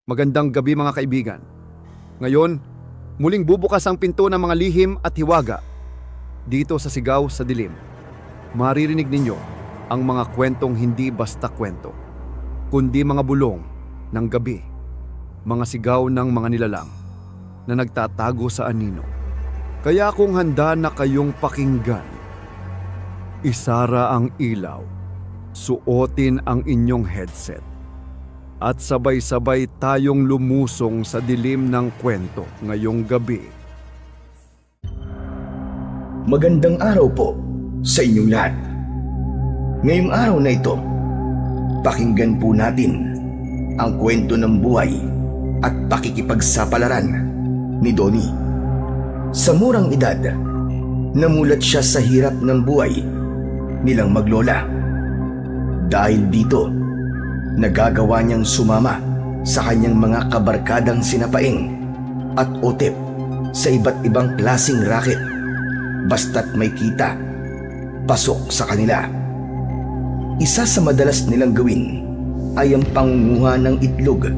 Magandang gabi mga kaibigan. Ngayon, muling bubukas ang pinto ng mga lihim at hiwaga. Dito sa Sigaw sa Dilim, maririnig ninyo ang mga kwentong hindi basta kwento, kundi mga bulong ng gabi, mga sigaw ng mga nilalang na nagtatago sa anino. Kaya kung handa na kayong pakinggan, isara ang ilaw, suotin ang inyong headset, at sabay-sabay tayong lumusong sa dilim ng kwento ngayong gabi. Magandang araw po sa inyong lahat. Ngayong araw na ito, pakinggan po natin ang kwento ng buhay at pakikipagsapalaran ni Donnie. Sa murang edad, namulat siya sa hirap ng buhay nilang maglola. Dahil dito, nagagawa niyang sumama sa kanyang mga kabarkadang sinapaing at otep sa iba't ibang klaseng racket basta't may kita, pasok sa kanila. Isa sa madalas nilang gawin ay ang pangunguha ng itlog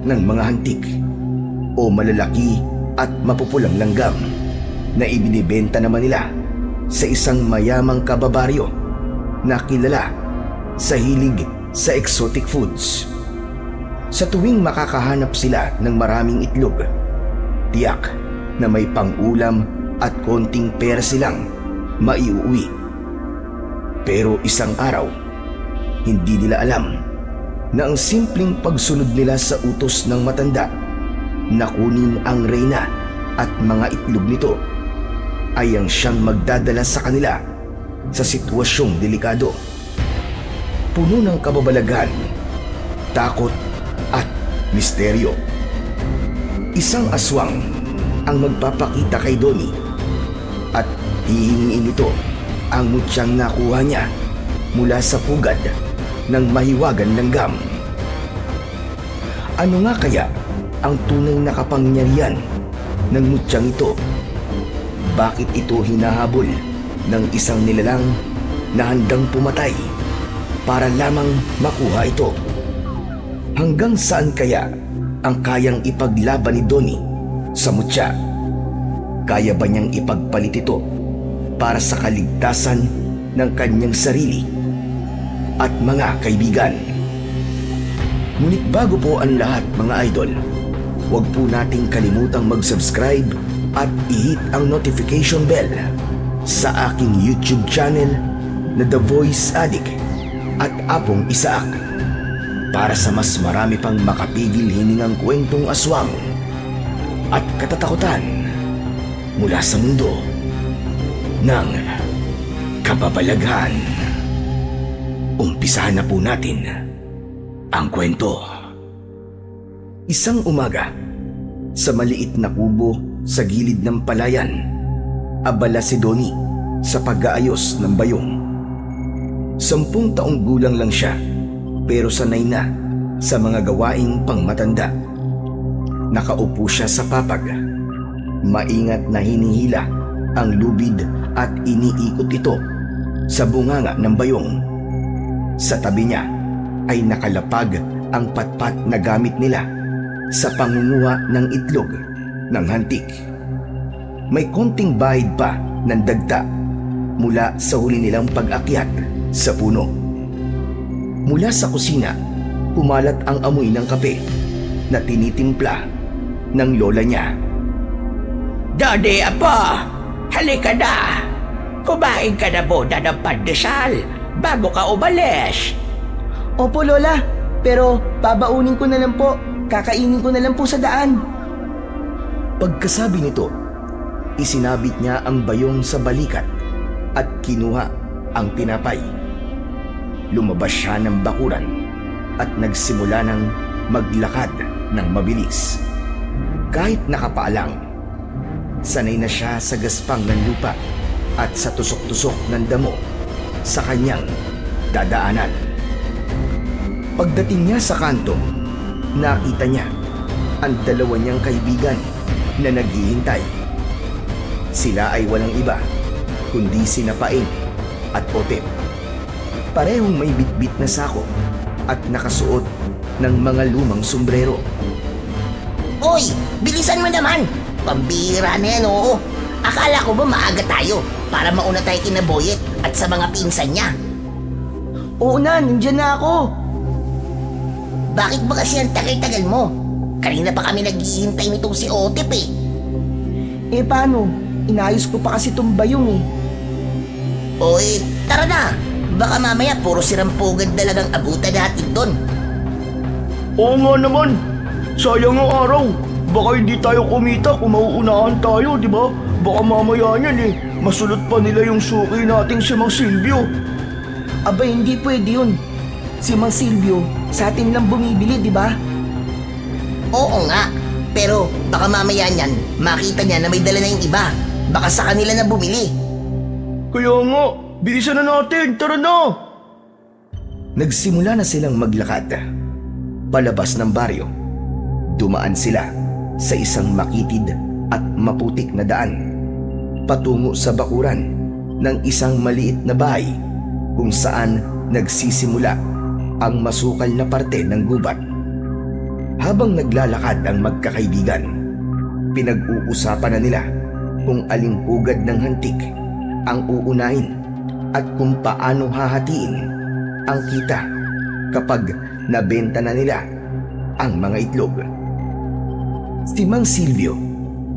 ng mga hantik o malalaki at mapupulang langgam na ibinibenta naman nila sa isang mayamang kababaryo na kilala sa hilig sa exotic foods. Sa tuwing makakahanap sila ng maraming itlog, tiyak na may pang-ulam at konting pera silang maiuwi. Pero isang araw, hindi nila alam na ang simpleng pagsunod nila sa utos ng matanda na kunin ang reyna at mga itlog nito ay ang siyang magdadala sa kanila sa sitwasyong delikado. Puno ng kababalaghan, takot at misteryo. Isang aswang ang magpapakita kay Donnie at hihingin nito ang mutyang nakuha niya mula sa pugad ng mahiwagan langgam. Ano nga kaya ang tunay na kapangyarihan ng mutyang ito? Bakit ito hinahabol ng isang nilalang na handang pumatay para lamang makuha ito? Hanggang saan kaya ang kayang ipaglaban ni Donnie sa mutya? Kaya ba niyang ipagpalit ito para sa kaligtasan ng kanyang sarili at mga kaibigan? Ngunit bago po ang lahat mga idol, huwag po nating kalimutang mag-subscribe at i-hit ang notification bell sa aking YouTube channel na The Voice Addict at Apong Isaak para sa mas marami pang makapigil hiningang kwentong aswang at katatakutan mula sa mundo ng kababalaghan. Umpisahan na po natin ang kwento. Isang umaga, sa maliit na kubo sa gilid ng palayan, abala si Donnie sa pag-aayos ng bayong. 10 taong gulang lang siya, pero sanay na sa mga gawaing pangmatanda. Nakaupo siya sa papag, maingat na hinihila ang lubid at iniikot ito sa bunganga ng bayong. Sa tabi niya ay nakalapag ang patpat na gamit nila sa pangunguha ng itlog ng hantik. May konting bahid pa ng dagta mula sa huli nilang pag-akyat sa puno. Mula sa kusina, kumalat ang amoy ng kape na tinitimpla ng lola niya. Donnie, apo! Halika na! Kumain ka na muna ng pandesal bago ka umalis. Opo, Lola. Pero babaunin ko na lang po. Kakainin ko na lang po sa daan. Pagkasabi nito, isinabit niya ang bayong sa balikat at kinuha ang tinapay. Lumabas siya ng bakuran at nagsimula ng maglakad ng mabilis. Kahit nakapaalang, sanay na siya sa gaspang ng lupa at sa tusok-tusok ng damo sa kanyang dadaanan. Pagdating niya sa kanto, nakita niya ang 2 niyang kaibigan na naghihintay. Sila ay walang iba kundi sina Paeng at Otep. Parehong may bitbit na sako at nakasuot ng mga lumang sombrero. Oy, bilisan mo naman. Pambira na yan, oo. Akala ko ba maaga tayo para mauna tayo kina Boyet at sa mga pinsan niya? Oo na, nandyan na ako. Bakit ba kasi ang tagal-tagal mo? Kanina pa kami naghihintay nitong si Otep eh. Eh paano? Inayos ko pa kasi itong bayong eh. Oy, tara na. Baka mamaya puro sirampugad na lang ang abutan natin doon. Oo nga naman. Sayang ang araw. Baka hindi tayo kumita kung mauunahan tayo, di ba? Baka mamaya niyan eh. Masulot pa nila yung suki nating si Mang Silvio. Aba, hindi pwede yun. Si Mang Silvio, sa atin lang bumibili, di ba? Oo nga. Pero baka mamaya niyan, makita niya na may dala na yung iba. Baka sa kanila na bumili. Kaya nga, bilisan na natin. Tara na! Nagsimula na silang maglakad. Palabas ng baryo. Dumaan sila sa isang makitid at maputik na daan. Patungo sa bakuran ng isang maliit na bahay kung saan nagsisimula ang masukal na parte ng gubat. Habang naglalakad ang magkakaibigan, pinag-uusapan na nila kung aling pugad ng hantik ang uunahin at kung paano hahatiin ang kita kapag nabenta na nila ang mga itlog. Si Mang Silvio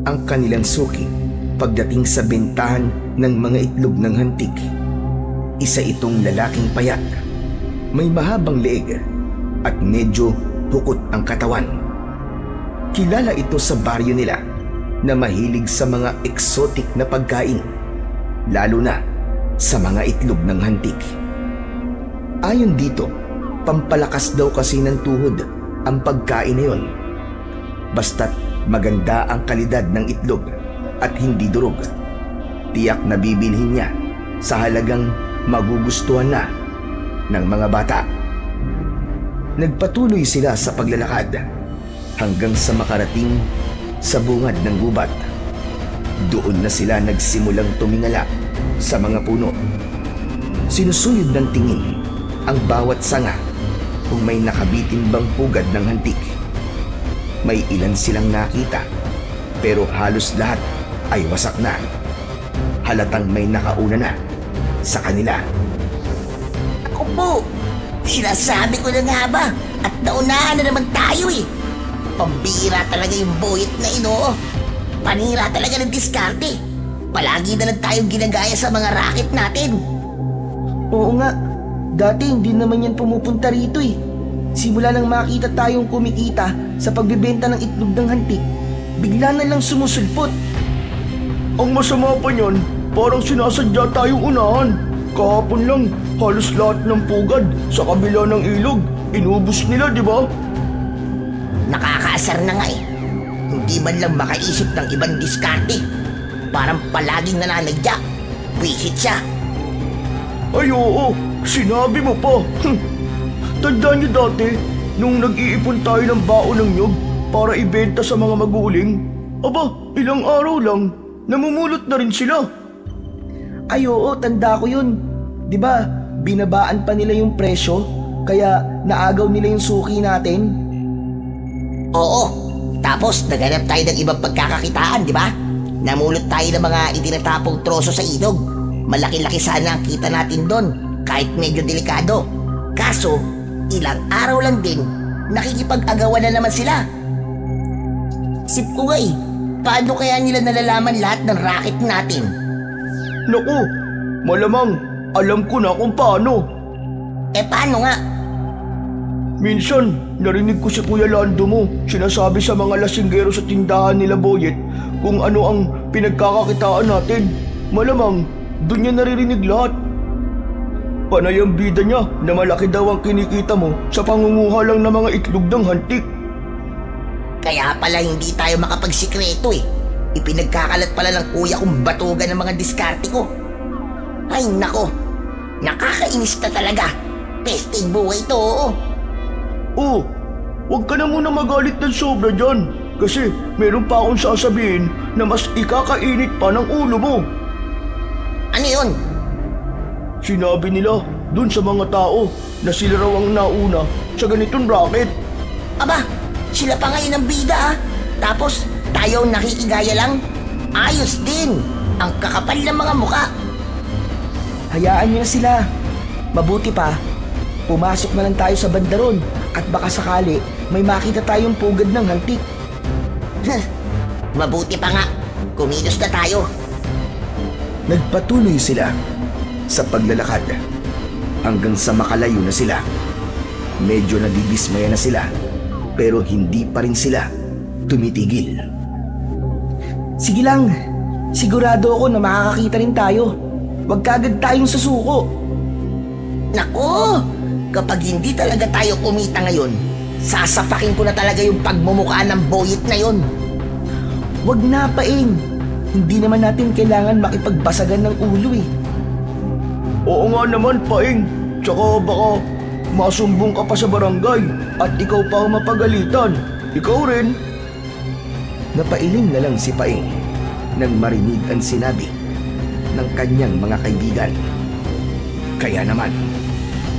ang kanilang suki pagdating sa bentahan ng mga itlog ng hantik. Isa itong lalaking payat, may mahabang leeg at medyo hukot ang katawan. Kilala ito sa baryo nila na mahilig sa mga exotic na pagkain, lalo na sa mga itlog ng hantik. Ayon dito, pampalakas daw kasi ng tuhod ang pagkain na yun. Basta't maganda ang kalidad ng itlog at hindi durog, tiyak na bibilhin niya sa halagang magugustuhan na ng mga bata. Nagpatuloy sila sa paglalakad hanggang sa makarating sa bungad ng gubat. Doon na sila nagsimulang tumingala sa mga puno. Sinusuyod ng tingin ang bawat sanga kung may nakabitin bang pugad ng hantik. May ilan silang nakita pero halos lahat ay wasak na. Halatang may nakauna na sa kanila. Ako po, sinasabi ko na nga ba at naunahan na naman tayo eh. Pambira talaga yung Boyet na inoo. Panira talaga ng diskarte. Palagi na lang tayong ginagaya sa mga racket natin. Oo nga, dati hindi naman yan pumupunta rito eh. Simula nang makita tayong kumikita sa pagbebenta ng itlog ng hantik, bigla na lang sumusulpot. Ang masama pa niyan, parang sinasadya tayong unahan. Kahapon lang, halos lahat ng pugad sa kabila ng ilog, inubos nila, di ba? Nakakaasar na nga eh. Hindi man lang makaisip ng ibang diskarte. Parang palaging nananadya. Visit siya. Ay oo, sinabi mo pa. Tandaan niyo dati, nung nag-iipon tayo ng baon ng nyog para ibenta sa mga maguling, aba, ilang araw lang, namumulot na rin sila. Ay oo, tanda ko yun. Di ba, binabaan pa nila yung presyo, kaya naagaw nila yung suki natin? Oo. Tapos naghanap tayo ng ibang pagkakakitaan, di ba? Namulot tayo ng mga itinatapong troso sa ilog. Malaki-laki sana ang kita natin doon, kahit medyo delikado. Kaso, ilang araw lang din, nakikipag-agawan na naman sila. Sip ko nga eh, paano kaya nila nalalaman lahat ng racket natin? Naku, malamang alam ko na kung paano. Eh paano nga? Minsan, narinig ko si Kuya Lando mo sinasabi sa mga lasinggero sa tindahan nila Boyet kung ano ang pinagkakakitaan natin. Malamang, doon niya naririnig lahat. Panay ang bida niya na malaki daw ang kinikita mo sa pangunguha lang ng mga itlog ng hantik. Kaya pala hindi tayo makapagsikreto eh. Ipinagkakalat pala ng kuya kong batugan ng mga diskarte ko. Ay nako, nakakainis na talaga. Pesting buhay to, oo. Oh, huwag ka na muna magalit ng sobra dyan. Kasi meron pa akong sasabihin na mas ikakainit pa ng ulo mo. Ano yun? Sinabi nila dun sa mga tao na sila raw ang nauna sa ganitong racket. Aba, sila pa ngayon ang bida ah. Tapos tayo nakikigaya lang? Ayos din! Ang kakapal ng mga muka! Hayaan nyo na sila. Mabuti pa, pumasok na lang tayo sa bandaron at baka sakali may makita tayong pugad ng hantik. Mabuti pa nga, kumilos na tayo. Nagpatuloy sila sa paglalakad hanggang sa makalayo na sila. Medyo nadidismaya na sila pero hindi pa rin sila tumitigil. Sige lang, sigurado ako na makakakita rin tayo. Huwag kagad tayong susuko. Nako! Kapag hindi talaga tayo kumita ngayon, sasapakin ko na talaga yung pagmumukha ng boyit na yon. Huwag na, Paing. Hindi naman natin kailangan makipagbasagan ng ulo eh. Oo nga naman, Paing. Tsaka baka masumbong ka pa sa barangay at ikaw pa ang mapagalitan. Ikaw rin. Napailing na lang si Paing nang marinig ang sinabi ng kanyang mga kaibigan. Kaya naman,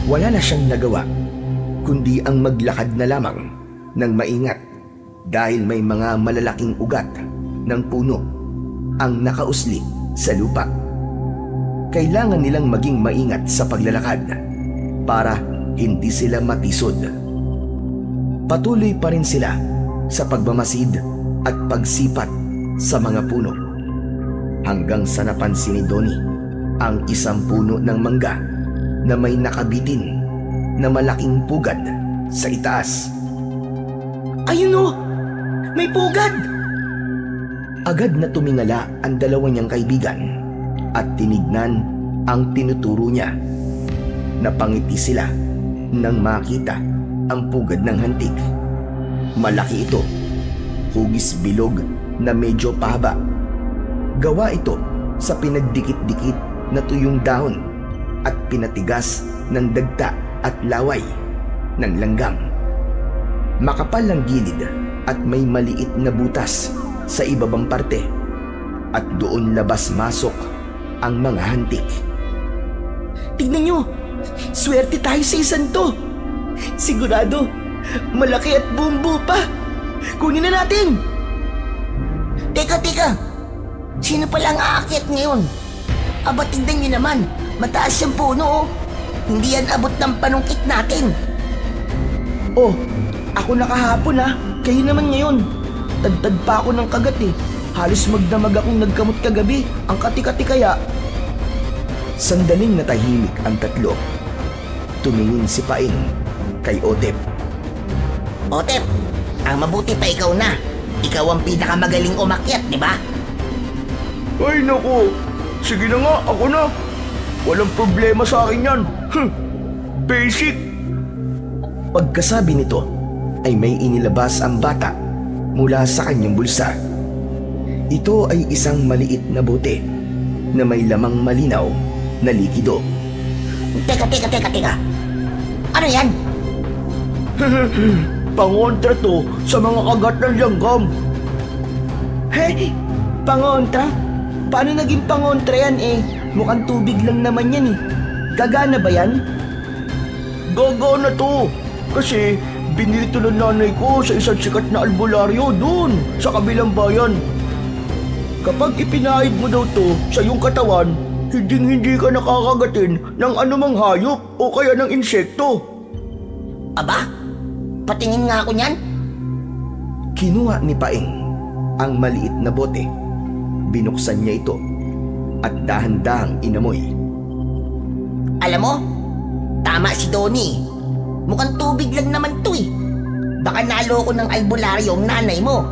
wala na siyang nagawa kundi ang maglakad na lamang ng maingat dahil may mga malalaking ugat ng puno ang nakausli sa lupa. Kailangan nilang maging maingat sa paglalakad para hindi sila matisod. Patuloy pa rin sila sa pagmamasid at pagsipat sa mga puno hanggang sa napansin ni Donnie ang isang puno ng mangga na may nakabitin na malaking pugad sa itaas. Ayun o! May pugad! Agad na tumingala ang dalawa niyang kaibigan at tinignan ang tinuturo niya. Napangiti sila nang makita ang pugad ng hantik. Malaki ito, hugis bilog na medyo pahaba. Gawa ito sa pinagdikit-dikit na tuyong dahon at pinatigas ng dagta at laway ng langgam. Makapal ang gilid at may maliit na butas sa ibabang parte at doon labas-masok ang mga hantik. Tignan nyo! Swerte tayo sa isan to! Sigurado, malaki at bumbu pa! Kunin na natin! Teka! Sino palang aakyat ngayon? Aba, tignan nyo naman. Mataas yung puno, oh. Hindi yan abot ng panungkit natin. Oh, ako na kahapon ha. Kayo naman ngayon. Tadtad pa ako ng kagat eh. Halos magdamag akong nagkamot kagabi. Ang kati-kati kaya. Sandaling natahimik ang tatlo. Tumingin si Paing kay Otep. Otep, ang mabuti pa ikaw na. Ikaw ang pinakamagaling umakyat, di ba? Ay naku, sige na nga, ako na. Walang problema sa akin yan. Basic. Pagkasabi nito ay may inilabas ang bata mula sa kanyang bulsa. Ito ay isang maliit na bote na may lamang malinaw na likido. Teka. Ano yan? Pangontra to sa mga kagat ng langgam. Hey, pangontra? Paano naging pangontra yan eh? Mukhang tubig lang naman yan eh. Gagana ba yan? Gagana to. Kasi binili to ng nanay ko sa isang sikat na albularyo doon sa kabilang bayan. Kapag ipinahid mo daw to sa iyong katawan, hindi ka nakakagatin ng anumang hayop o kaya ng insekto. Aba, patingin nga ako niyan. Kinuha ni Paing ang maliit na bote. Binuksan niya ito at dahan-dahang inamoy. Alam mo, tama si Donnie. Mukhang tubig lang naman to eh. Baka naloko ng albularyo ang nanay mo.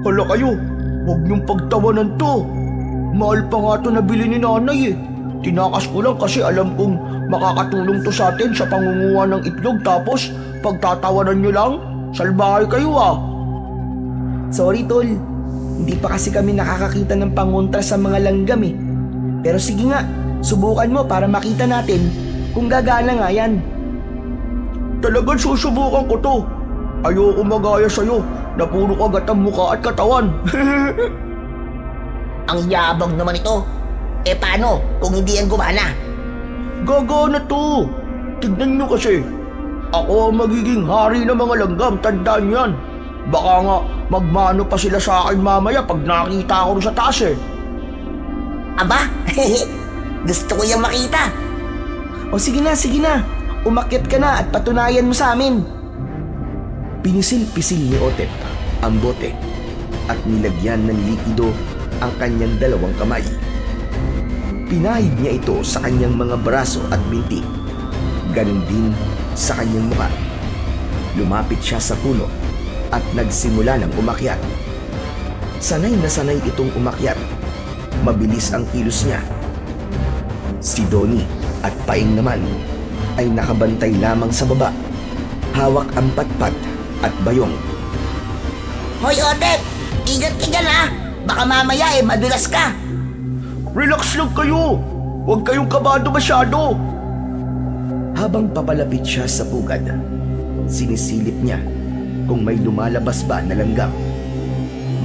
Hala kayo, huwag niyong pagtawanan to. Mahal pa nga to nabili ni nanay eh. Tinakas ko lang kasi alam kong makakatulong to sa atin sa pangunguha ng itlog tapos pagtatawanan niyo lang, salbahay kayo ah. Sorry tol, hindi pa kasi kami nakakakita ng pangontra sa mga langgam eh. Pero sige nga, subukan mo para makita natin kung gagana nga yan. Talagang susubukan ko to. Ayoko magaya sa'yo na puro kagat ang mukha at katawan. Ang yabang naman ito. Eh paano kung hindi yan gumana? Gagana to. Tignan nyo kasi. Ako ang magiging hari ng mga langgam, tandaan yan. Baka nga magmano pa sila sa akin mamaya pag nakita ako sa taas eh. Aba, gusto ko yung makita. O sige na. Umakyat ka na at patunayan mo sa amin. Pinisil-pisil ni Otep ang bote at nilagyan ng likido ang kanyang dalawang kamay. Pinahid niya ito sa kanyang mga braso at binti. Ganon din sa kanyang mukha. Lumapit siya sa puno at nagsimula ng umakyat. Sanay na sanay itong umakyat. Mabilis ang kilos niya. Si Donnie at Paing naman ay nakabantay lamang sa baba. Hawak ang patpat at bayong. Hoy, Otep! Ingat ka dyan, ha! Baka mamaya madulas ka. Relax lang kayo! Huwag kayong kabado masyado! Habang papalapit siya sa pugad, sinisilip niya kung may lumalabas ba na langgam.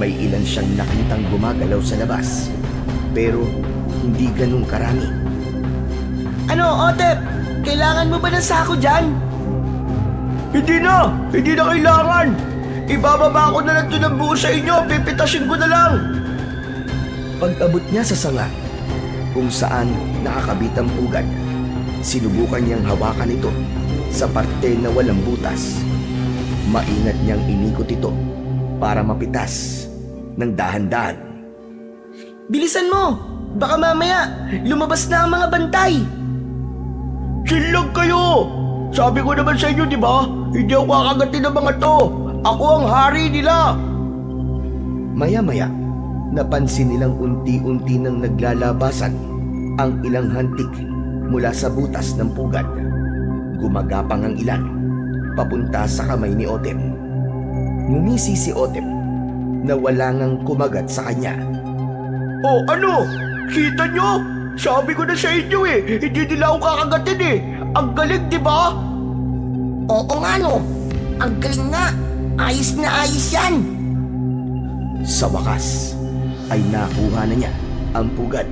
May ilan siyang nakitang gumagalaw sa labas, pero hindi ganun karami. Ano, Otep? Kailangan mo ba ng sako dyan? Hindi na kailangan! Ibababa ko na lang ito ng buo sa inyo, pipitasin ko na lang! Pag-abot niya sa sanga, kung saan nakakabit ang pugad, sinubukan niyang hawakan ito sa parte na walang butas. Maingat niyang inikot ito para mapitas ng dahan-dahan. Bilisan mo! Baka mamaya lumabas na ang mga bantay! Chill lang kayo! Sabi ko naman sa inyo, di ba? Hindi ako kakagatin ng mga to! Ako ang hari nila! Maya-maya, napansin nilang unti-unti nang naglalabasan ang ilang hantik mula sa butas ng pugad. Gumagapang ang ilan papunta sa kamay ni Otep. Ngumisi si Otep na wala ngang kumagat sa kanya. Oh, ano? Kita nyo? Sabi ko na sa inyo hindi nila ako kakagatin Ang galing, di ba? Oo nga, no. Ang galing nga. Ayos na ayos yan. Sa wakas ay nakuha na niya ang pugad.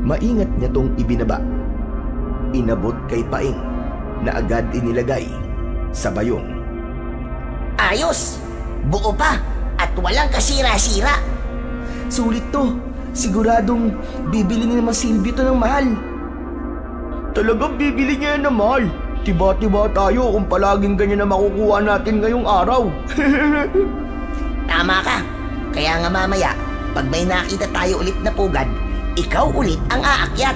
Maingat niya tong ibinaba. Inabot kay Paing na agad inilagay sa bayong. Ayos. Buo pa at walang kasira-sira. Sulit to. Siguradong bibili ni Mama Silvio to ng mahal. Talagang bibili niya yan ng mahal. Tiba-tiba tayo kung palaging ganyan na makukuha natin ngayong araw. Tama ka. Kaya nga mamaya, pag may nakita tayo ulit na pugad, ikaw ulit ang aakyat.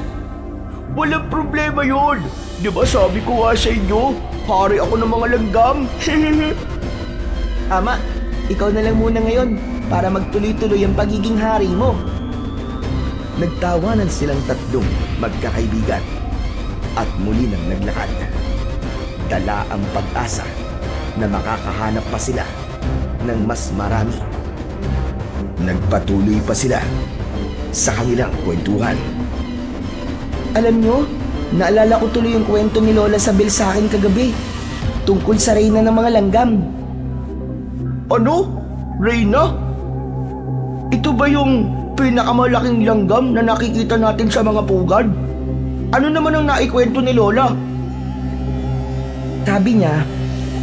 Walang problema yun. Di ba sabi ko nga sa inyo, hari ako ng mga langgam. Ama, ikaw na lang muna ngayon para magtuloy-tuloy ang pagiging hari mo. Nagtawanan silang tatlong magkakaibigan at muli nang naglakad. Dala ang pag-asa na makakahanap pa sila ng mas marami. Nagpatuloy pa sila sa kanilang kwentuhan. Alam nyo, naalala ko tuloy yung kwento ni Lola Sabel sa akin kagabi tungkol sa reyna ng mga langgam. Ano? Reyna? Ito ba yung pinakamalaking langgam na nakikita natin sa mga pugad? Ano naman ang naikwento ni Lola? Sabi niya,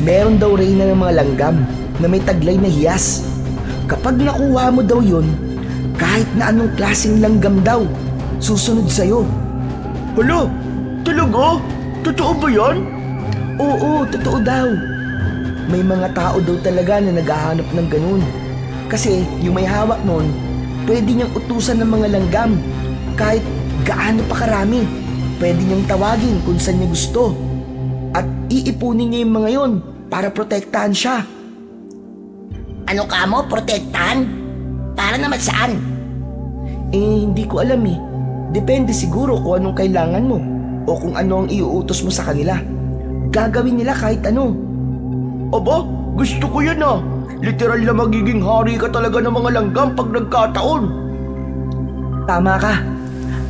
meron daw reyna ng mga langgam na may taglay na hiyas. Kapag nakuha mo daw yun, kahit na anong klaseng langgam daw, susunod sa'yo. Hala, talaga? Totoo ba yan? Oo, totoo daw. May mga tao daw talaga na naghahanap ng ganun. Kasi yung may hawak nun, pwede niyang utusan ng mga langgam. Kahit gaano pa karami, pwede niyang tawagin kung saan niya gusto. At iipunin niya yung mga yon para protektahan siya. Ano ka mo, protektahan? Para naman saan? Hindi ko alam Depende siguro kung anong kailangan mo o kung ano ang iuutos mo sa kanila. Gagawin nila kahit ano. Aba, gusto ko yan Literal na magiging hari ka talaga ng mga langgam pag nagkataon. Tama ka.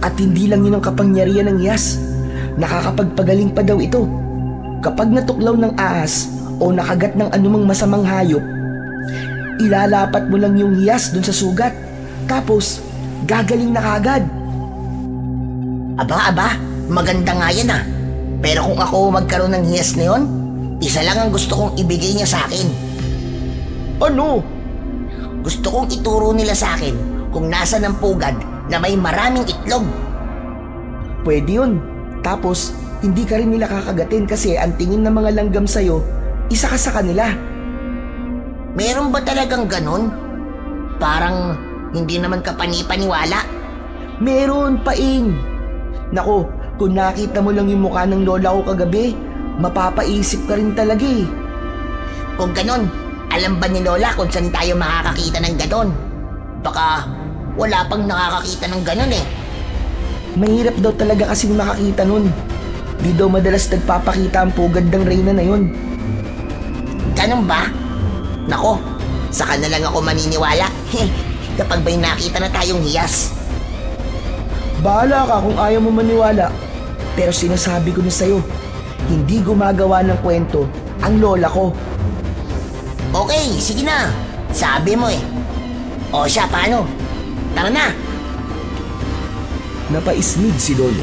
At hindi lang yun ang kapangyarihan ng hiyas. Nakakapagpagaling pa daw ito. Kapag natuklaw ng ahas o nakagat ng anumang masamang hayop, ilalapat mo lang yung hiyas dun sa sugat. Tapos, gagaling na kagad. Aba, maganda nga yan Pero kung ako magkaroon ng hiyas na yun, isa lang ang gusto kong ibigay niya sa akin. Ano? Gusto kong ituro nila sa akin kung nasa ng pugad na may maraming itlog. Pwede yun. Tapos, hindi ka rin nila kakagatin kasi ang tingin ng mga langgam sa'yo, isa ka sa kanila. Meron ba talagang ganon? Parang hindi naman ka panipaniwala. Meron, Paing. Nako, kung nakita mo lang yung mukha ng lola ko kagabi, mapapaisip ka rin talaga eh. Kung ganon, alam ba ni Lola kung saan tayo makakakita ng ganon? Baka wala pang nakakakita ng ganon eh. Mahirap daw talaga kasing makakita nun. Di daw madalas nagpapakita ang pugad ng reyna na yun. Ganon ba? Nako, saka na lang ako maniniwala. Kapag may nakita na tayong hiyas. Bahala ka kung ayaw mo maniwala. Pero sinasabi ko na sa'yo, hindi gumagawa ng kwento ang lola ko. Okay, sige na. Sabi mo eh. O siya, paano? Tara na. Napaismid si Lolo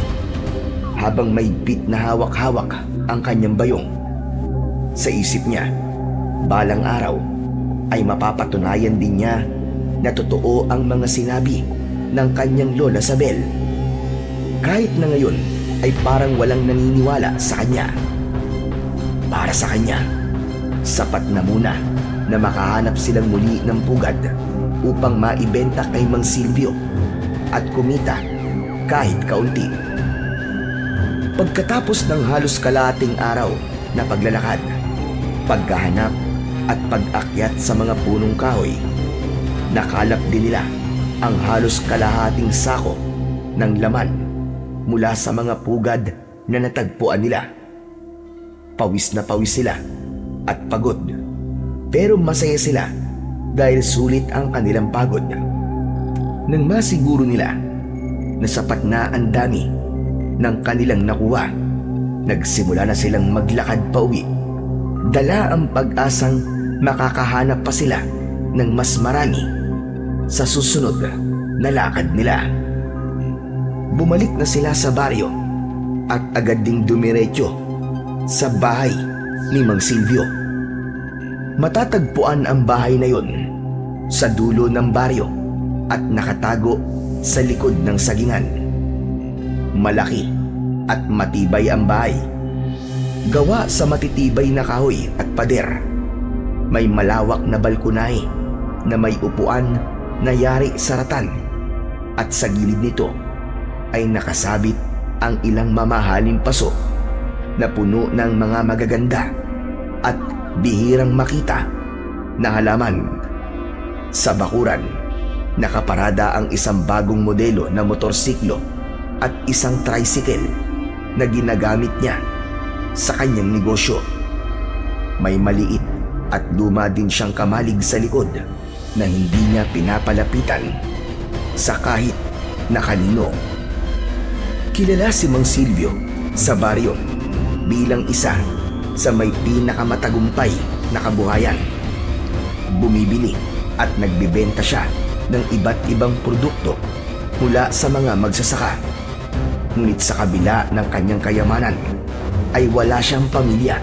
habang may bit na hawak-hawak ang kanyang bayong. Sa isip niya, balang araw ay mapapatunayan din niya na totoo ang mga sinabi ng kanyang Lola Sabel. Kahit na ngayon ay parang walang naniniwala sa kanya. Para sa kanya, sapat na muna na makahanap silang muli ng pugad upang maibenta kay Mang Silvio at kumita kahit kaunti. Pagkatapos ng halos kalahating araw na paglalakad, paghahanap at pag-akyat sa mga punong kahoy, nakalap din nila ang halos kalahating sako ng laman mula sa mga pugad na natagpuan nila. Pawis na pawis sila at pagod, pero masaya sila dahil sulit ang kanilang pagod. Nang masiguro nila na sapat na ang dami ng kanilang nakuha, nagsimula na silang maglakad pa uwi. Dala ang pag-asang makakahanap pa sila ng mas marami sa susunod na lakad nila. Bumalik na sila sa baryo at agad ding dumiretso sa bahay ni Mang Silvio. Matatagpuan ang bahay na yon sa dulo ng baryo at nakatago sa likod ng sagingan. Malaki at matibay ang bahay. Gawa sa matitibay na kahoy at pader. May malawak na balkonahe na may upuan na yari sa ratan, at sa gilid nito ay nakasabit ang ilang mamahaling paso na puno ng mga magaganda at bihirang makita na halaman. Sa bakuran, nakaparada ang isang bagong modelo na motorsiklo at isang tricycle na ginagamit niya sa kanyang negosyo. May maliit at luma din siyang kamalig sa likod na hindi niya pinapalapitan sa kahit na kanino. Kilala si Mang Silvio sa baryo bilang isa sa may pinakamatagumpay na kabuhayan. Bumibili at nagbibenta siya ng iba't ibang produkto mula sa mga magsasaka. Ngunit sa kabila ng kanyang kayamanan ay wala siyang pamilya.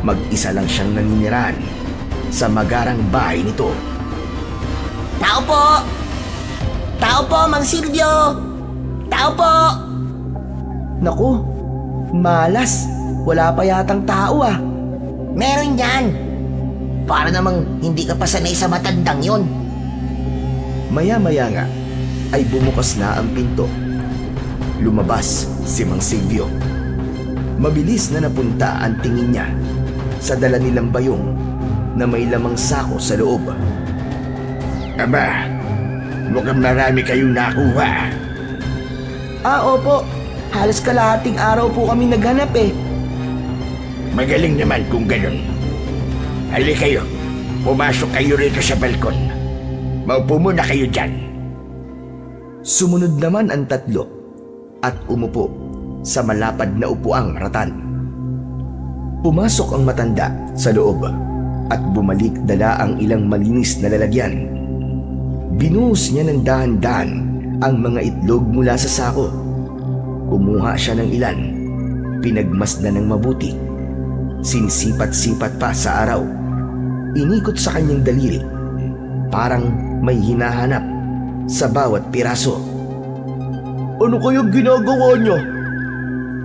Mag-isa lang siyang naninirahan sa magarang bahay nito. Tao po! Tao po, Mang Silvio! Tao po! Naku, malas. Wala pa yatang tao ah. Meron yan. Para namang hindi ka pa sanay sa matandang yon. Maya-maya nga ay bumukas na ang pinto. Lumabas si Mang Silvio. Mabilis na napunta ang tingin niya sa dala nilang bayong na may lamang sako sa loob. Aba, mukhang marami kayong nakuha. Opo. Halos kalahating araw po kami naghanap eh. Magaling naman kung ganun. Halika kayo, pumasok kayo rito sa balkon. Maupo muna kayo dyan. Sumunod naman ang tatlo at umupo sa malapad na upuang ratan. Pumasok ang matanda sa loob at bumalik dala ang ilang malinis na lalagyan. Binuhos niya ng dahan-dahan ang mga itlog mula sa sako. Kumuha siya ng ilan, pinagmasdan ng mabuti, sinisipat-sipat pa sa araw. Inikot sa kanyang daliri. Parang may hinahanap sa bawat piraso. Ano kayang ginagawa niya?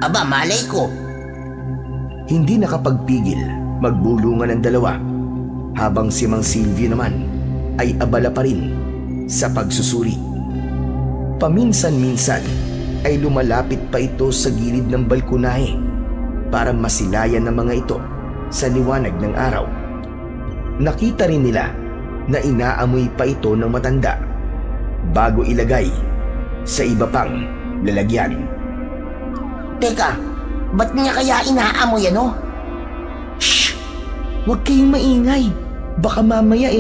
Aba, malay ko. Hindi nakapagpigil magbulungan ang dalawa habang si Mang Silvio naman ay abala pa rin sa pagsusuri. Paminsan-minsan ay lumalapit pa ito sa gilid ng balkonahe para masilayan ng mga ito sa liwanag ng araw. Nakita rin nila na inaamoy pa ito ng matanda bago ilagay sa iba pang lalagyan. Teka, ba't niya kaya inaamoy ano? Shh! Huwag kayong maingay. Baka mamaya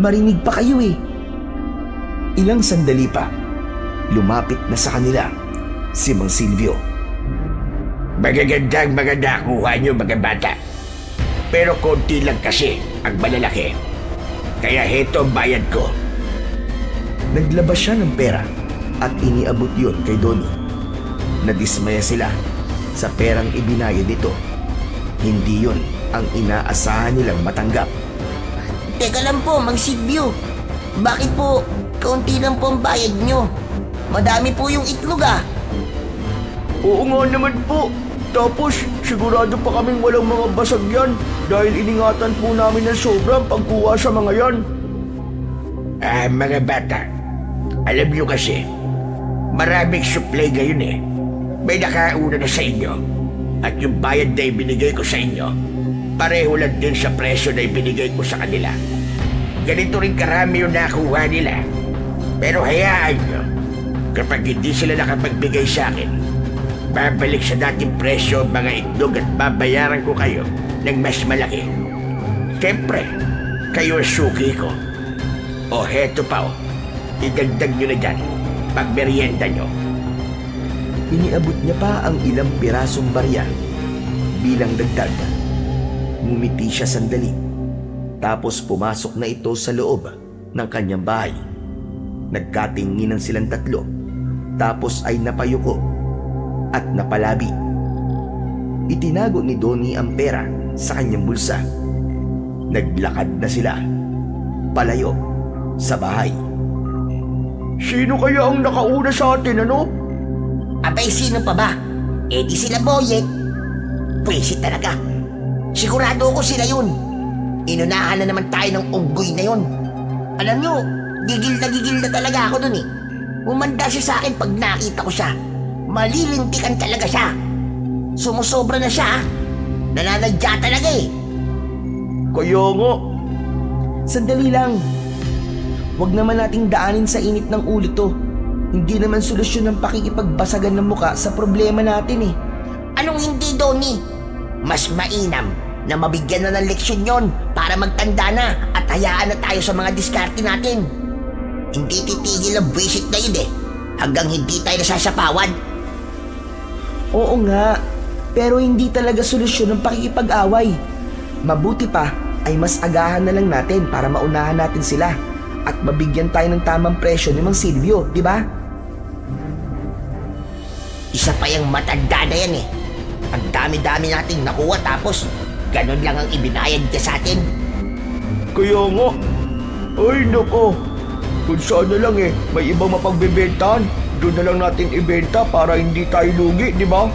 marinig pa kayo Ilang sandali pa, lumapit na sa kanila si Mang Silvio. Magagandang mga nakuha niyo mga bata. Pero konti lang kasi ang malalaki. Kaya heto ang bayad ko. Naglabas siya ng pera at iniabot yun kay Donnie. Nadismaya sila sa perang ibinayad nito. Hindi yun ang inaasahan nilang matanggap. Teka lang po, Mang Silvio. Bakit po kaunti lang po ang bayad nyo? Madami po yung itlog Oo nga naman po. Tapos sigurado pa kaming walang mga basag yan dahil iningatan po namin ng sobrang pagkuha sa mga yan. Mga bata, alam niyo kasi, maraming supply ngayon May nakauna na sa inyo. At yung bayad na ibinigay ko sa inyo, pareho lang din sa presyo na ibinigay ko sa kanila. Ganito rin karami yung nakuha nila. Pero hayaan nyo, kapag hindi sila nakapagbigay sa akin, babalik sa dating presyo ang mga itlog at babayaran ko kayo ng mas malaki. Siyempre, kayo ang suki ko. O heto pa idagdag nyo na dyan, pagmerienda nyo. Iniabot niya pa ang ilang pirasong barya bilang dagdag. Ngumiti siya sandali. Tapos pumasok na ito sa loob ng kanyang bahay. Nagkatinginan silang tatlo. Tapos ay napayuko at napalabi. Itinago ni Donnie ang pera sa kanyang bulsa. Naglakad na sila palayo sa bahay. Sino kaya ang nakauna sa atin, ano? Abay, sino pa ba? Di sila Boyet. Pwisit talaga. Sigurado ko sila yun. Inunahan na naman tayo ng unggoy na yun. Alam nyo, gigil na talaga ako dun Umanda siya sa akin pag nakita ko siya. Malilintikan talaga siya. Sumusobra na siya Nananadya talaga Kaya nga. Sandali lang. Huwag naman nating daanin sa init ng ulo to. Hindi naman solusyon ng pakikipagbasagan ng muka sa problema natin Anong hindi, Donnie? Mas mainam na mabigyan na ng leksyon yon para magtanda na at hayaan na tayo sa mga diskarte natin. Hindi titigil ang buwisit na yun hanggang hindi tayo nasasapawan. Oo nga, pero hindi talaga solusyon ng pakikipag-away. Mabuti pa ay mas agahan na lang natin para maunahan natin sila at mabigyan tayo ng tamang presyo ni Mang Silvio, di ba? Isa pa yung matanda na yan Ang dami-dami nating nakuha tapos ganun lang ang ibinayad niya sa atin. Kaya nga. Ay nako. Kung saan na lang may ibang mapagbebentahan, doon na lang natin ibenta para hindi tayo lugi, di ba?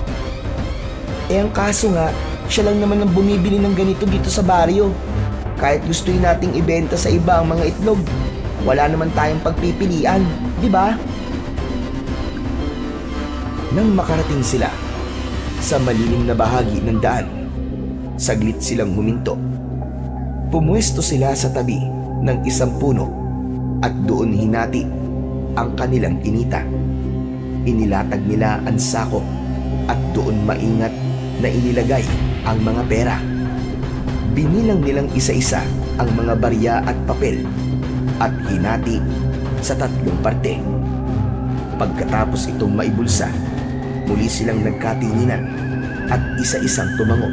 Ang kaso nga, siya lang naman ang bumibili ng ganito dito sa baryo. Kahit gustuin nating ibenta sa iba ang mga itlog, wala naman tayong pagpipilian, di ba? Nang makarating sila sa malilim na bahagi ng daan, saglit silang huminto. Pumuesto sila sa tabi ng isang puno at doon hinati ang kanilang kinita. Inilatag nila ang sako at doon maingat na inilagay ang mga pera. Binilang nilang isa-isa ang mga barya at papel at hinati sa 3 parte. Pagkatapos itong maibulsa, muli silang nagkatinginan at isa-isang tumango.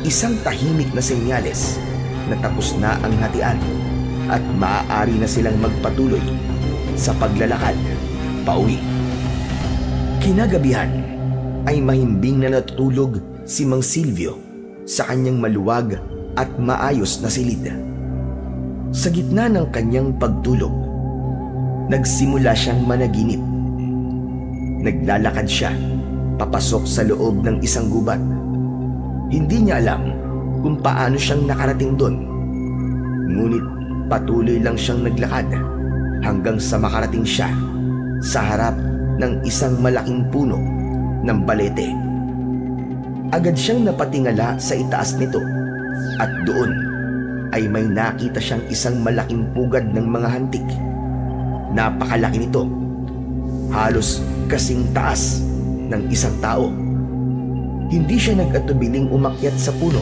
Isang tahimik na senyales na tapos na ang hatian at maaari na silang magpatuloy sa paglalakad pauwi. Kinagabihan ay mahimbing na natutulog si Mang Silvio sa kanyang maluwag at maayos na silid. Sa gitna ng kanyang pagtulog, nagsimula siyang managinip. Naglalakad siya papasok sa loob ng isang gubat. Hindi niya alam kung paano siyang nakarating doon. Ngunit patuloy lang siyang naglakad hanggang sa makarating siya sa harap ng isang malaking puno ng balete. Agad siyang napatingala sa itaas nito at doon ay may nakita siyang isang malaking pugad ng mga hantik. Napakalaki nito, halos kasing taas ng isang tao. Hindi siya nag-atubiling umakyat sa puno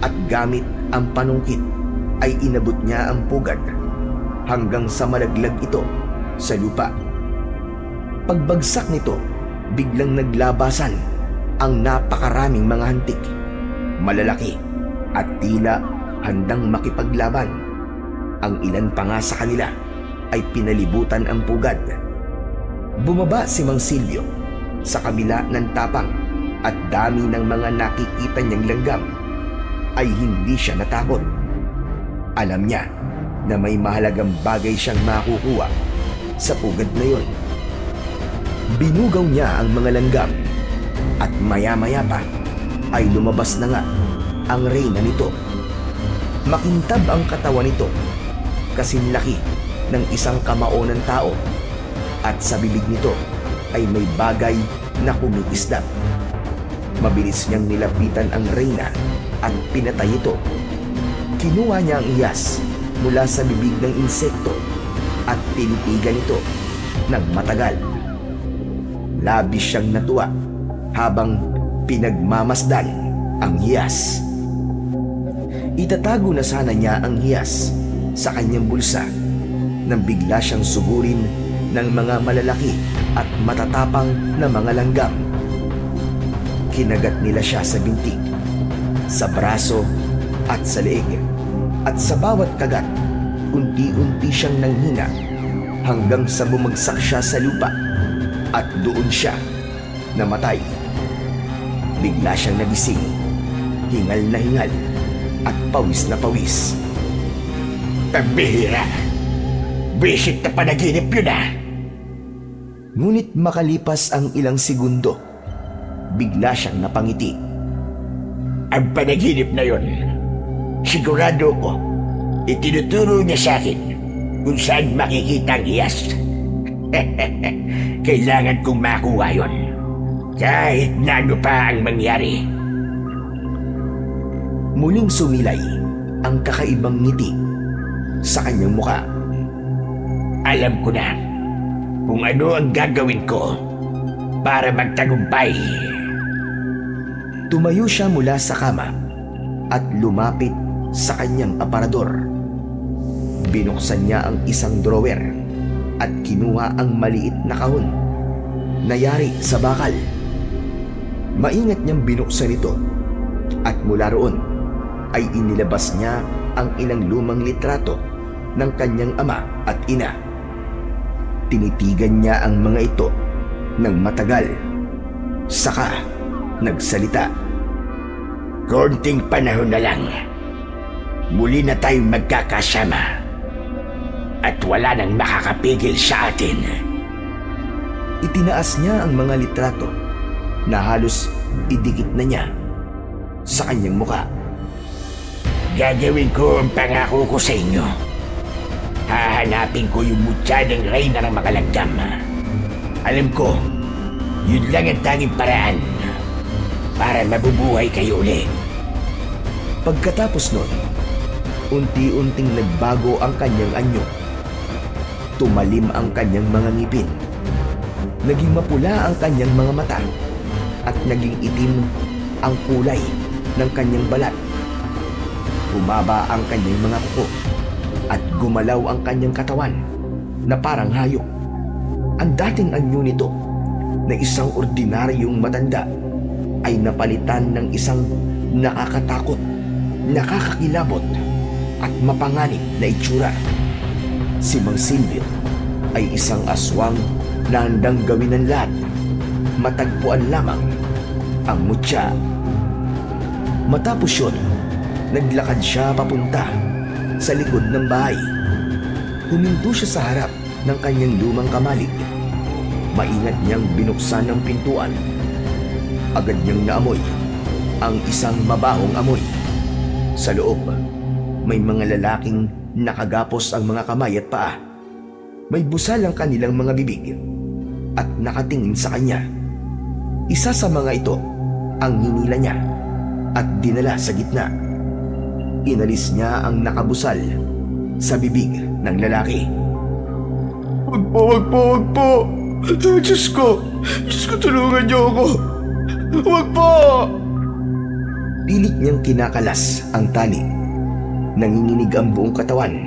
at gamit ang panungkit ay inabot niya ang pugad hanggang sa malaglag ito sa lupa. Pagbagsak nito, biglang naglabasan ang napakaraming mga hantik, malalaki at tila handang makipaglaban. Ang ilan pa nga sa kanila ay pinalibutan ang pugad. Bumaba si Mang Silvio sa kabila ng tapang at dami ng mga nakikita niyang langgam ay hindi siya natakot. Alam niya na may mahalagang bagay siyang makukuha sa pugad na yon. Binugaw niya ang mga langgam at maya-maya pa ay lumabas na nga ang reyna nito. Makintab ang katawan nito, kasing laki ng isang kamao ng tao, at sa bibig nito ay may bagay na kumikislap. Mabilis niyang nilapitan ang reyna at pinatay ito. Kinuha niya ang iyas mula sa bibig ng insekto at tinitigan ito ng matagal. Labis siyang natuwa habang pinagmamasdan ang hiyas. Itatago na sana niya ang hiyas sa kanyang bulsa nang bigla siyang sugurin ng mga malalaki at matatapang na mga langgam. Kinagat nila siya sa binti, sa braso at sa leeg, at sa bawat kagat, unti-unti siyang nanghina hanggang sa bumagsak siya sa lupa at doon siya namatay. Bigla siyang nagising, hingal na hingal at pawis na pawis. Pambihira! Bisit na panaginip yun ah! Ngunit makalipas ang ilang segundo, bigla siyang napangiti. Ang panaginip na yun, sigurado ko, itinuturo niya sa akin kung saan makikita ang hiyas. Kailangan kong makuha yun, kahit na ano pa ang mangyari. Muling sumilay ang kakaibang ngiti sa kanyang muka. Alam ko na kung ano ang gagawin ko para magtagumpay. Tumayo siya mula sa kama at lumapit sa kanyang aparador. Binuksan niya ang isang drawer at kinuha ang maliit na kahon na yari sa bakal. Maingat niyang binuksan ito at mula roon ay inilabas niya ang ilang lumang litrato ng kanyang ama at ina. Tinitigan niya ang mga ito ng matagal, saka nagsalita. Konting panahon na lang, muli na tayong magkakasama at wala nang makakapigil sa atin. Itinaas niya ang mga litrato na halos idikit na niya sa kanyang muka. Gagawin ko ang pangako ko sa inyo. Hahanapin ko yung mutya ng reyna ng mga langgam. Alam ko, yun lang ang tanging paraan para mabubuhay kayo ulit. Pagkatapos nun, unti-unting nagbago ang kanyang anyo. Tumalim ang kanyang mga ngipin. Naging mapula ang kanyang mga mata at naging itim ang kulay ng kanyang balat. Bumaba ang kanyang mga kuko at gumalaw ang kanyang katawan na parang hayop. Ang dating anyo nito na isang ordinaryong matanda ay napalitan ng isang nakakatakot, nakakakilabot at mapanganib na itsura. Si Mang Silvio ay isang aswang na handang gawin ng lahat. Matagpuan lamang ang mutya. Matapos yun, naglakad siya papunta sa likod ng bahay. Huminto siya sa harap ng kanyang lumang kamalig. Maingat niyang binuksan ang pintuan. Agad niyang naamoy ang isang mabahong amoy. Sa loob, may mga lalaking nakagapos ang mga kamay at paa. May busal ang kanilang mga bibig at nakatingin sa kanya. Isa sa mga ito ang hinila niya at dinala sa gitna. Inalis niya ang nakabusal sa bibig ng lalaki. Wag po, wag po, wag po! Diyos ko, tulungan niyo ako! Wag po! Pilit niyang kinakalas ang tali. Nanginginig ang buong katawan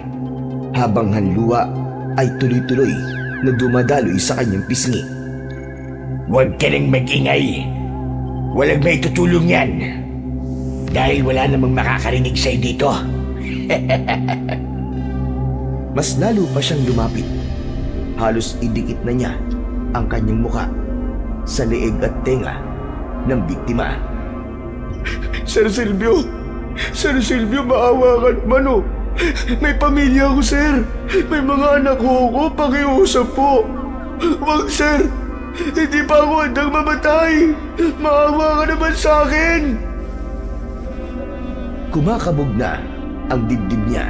habang hanluwa ay tuloy-tuloy na dumadaloy sa kanyang pisngi. Huwag ka nang mag-ingay. Walang may tutulong yan. Dahil wala namang makakarinig sa'yo dito. Mas lalo pa siyang lumapit. Halos idikit na niya ang kanyang muka sa leeg at tenga ng biktima. Sir Silvio, maawa ka naman oh. May pamilya ako, sir. May mga anak ko, pakiusap po. Wag, sir. Hindi pa ako handang mamatay. Maawa ka naman sa akin. Kumakabog na ang dibdib niya.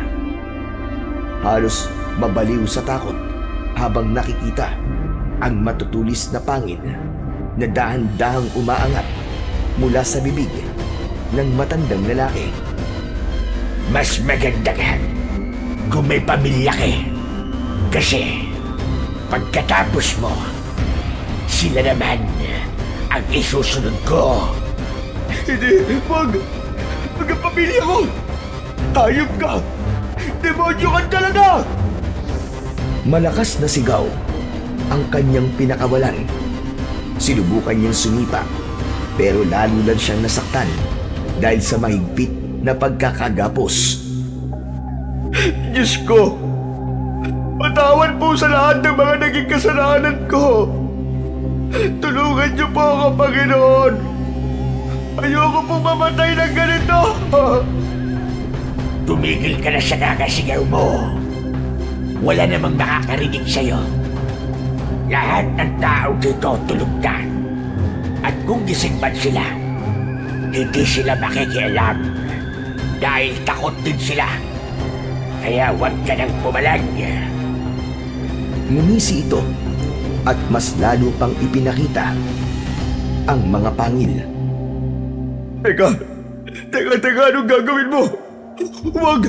Halos mabaliw sa takot habang nakikita ang matutulis na pangin na dahan-dahang umaangat mula sa bibig ng matandang lalaki. Mas maganda ka kung may pamilya ka. Kasi pagkatapos mo, sila naman ang isusunod ko. Hindi, wag. Wag ang pamilya ko. Hayop ka. Demonyo ka talaga. Malakas na sigaw ang kanyang pinakawalan. Sinubukan niyang sumipa pero lalo lang siyang nasaktan dahil sa mahigpit na pagkakagapos. Diyos ko, patawad po sa lahat ng mga naging kasalanan ko. Tulungan niyo po ako, Panginoon. Ayoko pong mamatay ng ganito. Tumigil ka na sa kakasigaw mo. Wala namang makakarinig sa'yo. Lahat ng tao dito tulog na. At kung gising man sila, hindi sila makikialam dahil takot din sila. Kaya huwag ka nang pumalag. Ngumisi ito at mas lalo pang ipinakita ang mga pangil. Teka, anong gagawin mo? Wag!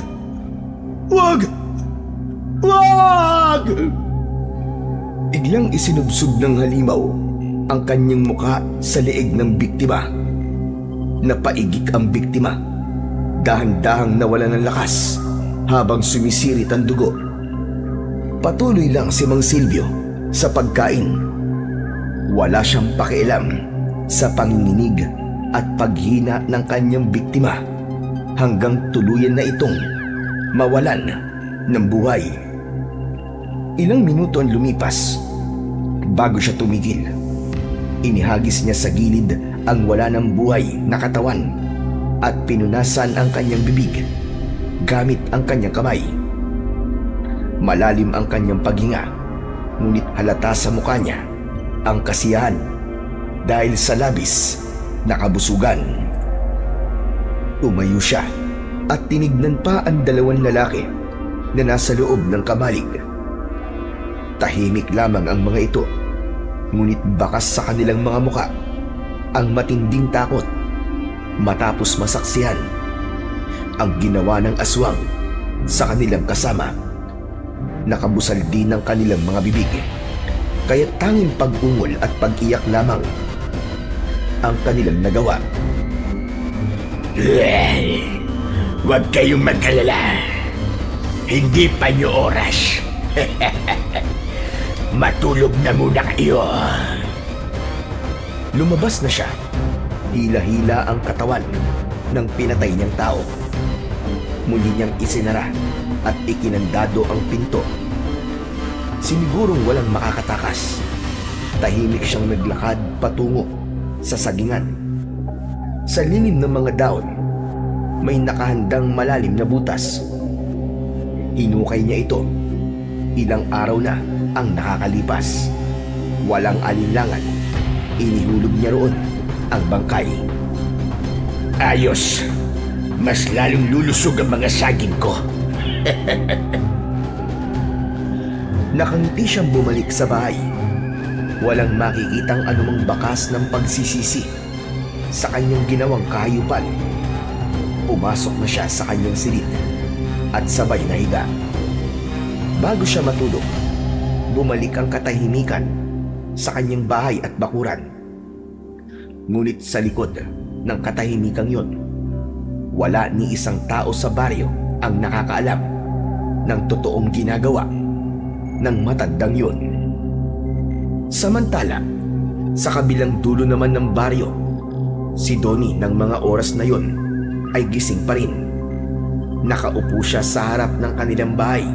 Biglang isinubsob ng halimaw ang kanyang muka sa leeg ng biktima. Napaigik ang biktima. Dahan-dahang nawala ng lakas habang sumisirit ang dugo. Patuloy lang si Mang Silvio sa pagkain. Wala siyang pakialam sa panginginig at paghina ng kanyang biktima hanggang tuluyan na itong mawalan ng buhay. Ilang minuto ang lumipas bago siya tumigil. Inihagis niya sa gilid ang wala ng buhay na katawan at pinunasan ang kanyang bibig gamit ang kanyang kamay. Malalim ang kanyang paghinga, ngunit halata sa mukha niya ang kasiyahan dahil sa labis na kabusugan. Tumayo siya at tinignan pa ang dalawang lalaki na nasa loob ng kamalig. Tahimik lamang ang mga ito, ngunit bakas sa kanilang mga muka ang matinding takot matapos masaksihan ang ginawa ng aswang sa kanilang kasama. Nakabusal din ang kanilang mga bibig, kaya tanging pag-ungol at pag-iyak lamang ang kanilang nagawa. Huwag kayong mag-alala. Hindi pa niyo oras. Matulog na muna kayo. Lumabas na siya. Hila-hila ang katawan ng pinatay niyang tao. Muli niyang isinara at ikinandado ang pinto. Sinigurong walang makakatakas. Tahimik siyang naglakad patungo sa sagingan. Sa lilim ng mga daon, may nakahandang malalim na butas. Hinukay niya ito. Ilang araw na ang nakakalipas. Walang alinlangan. Inihulog niya roon ang bangkay. Ayos. Mas lalong lulusog ang mga saging ko. Nakangiti siyang bumalik sa bahay. Walang makikitang anumang bakas ng pagsisisi sa kanyang ginawang kahayupan. Pumasok na siya sa kanyang silid at sabay na higa. Bago siya matulog, bumalik ang katahimikan sa kanyang bahay at bakuran. Ngunit sa likod ng katahimikang yun, wala ni isang tao sa baryo ang nakakaalam ng totoong ginagawa ng matandang yun. Samantala, sa kabilang dulo naman ng baryo, si Donnie ng mga oras na yun ay gising pa rin. Nakaupo siya sa harap ng kanilang bahay.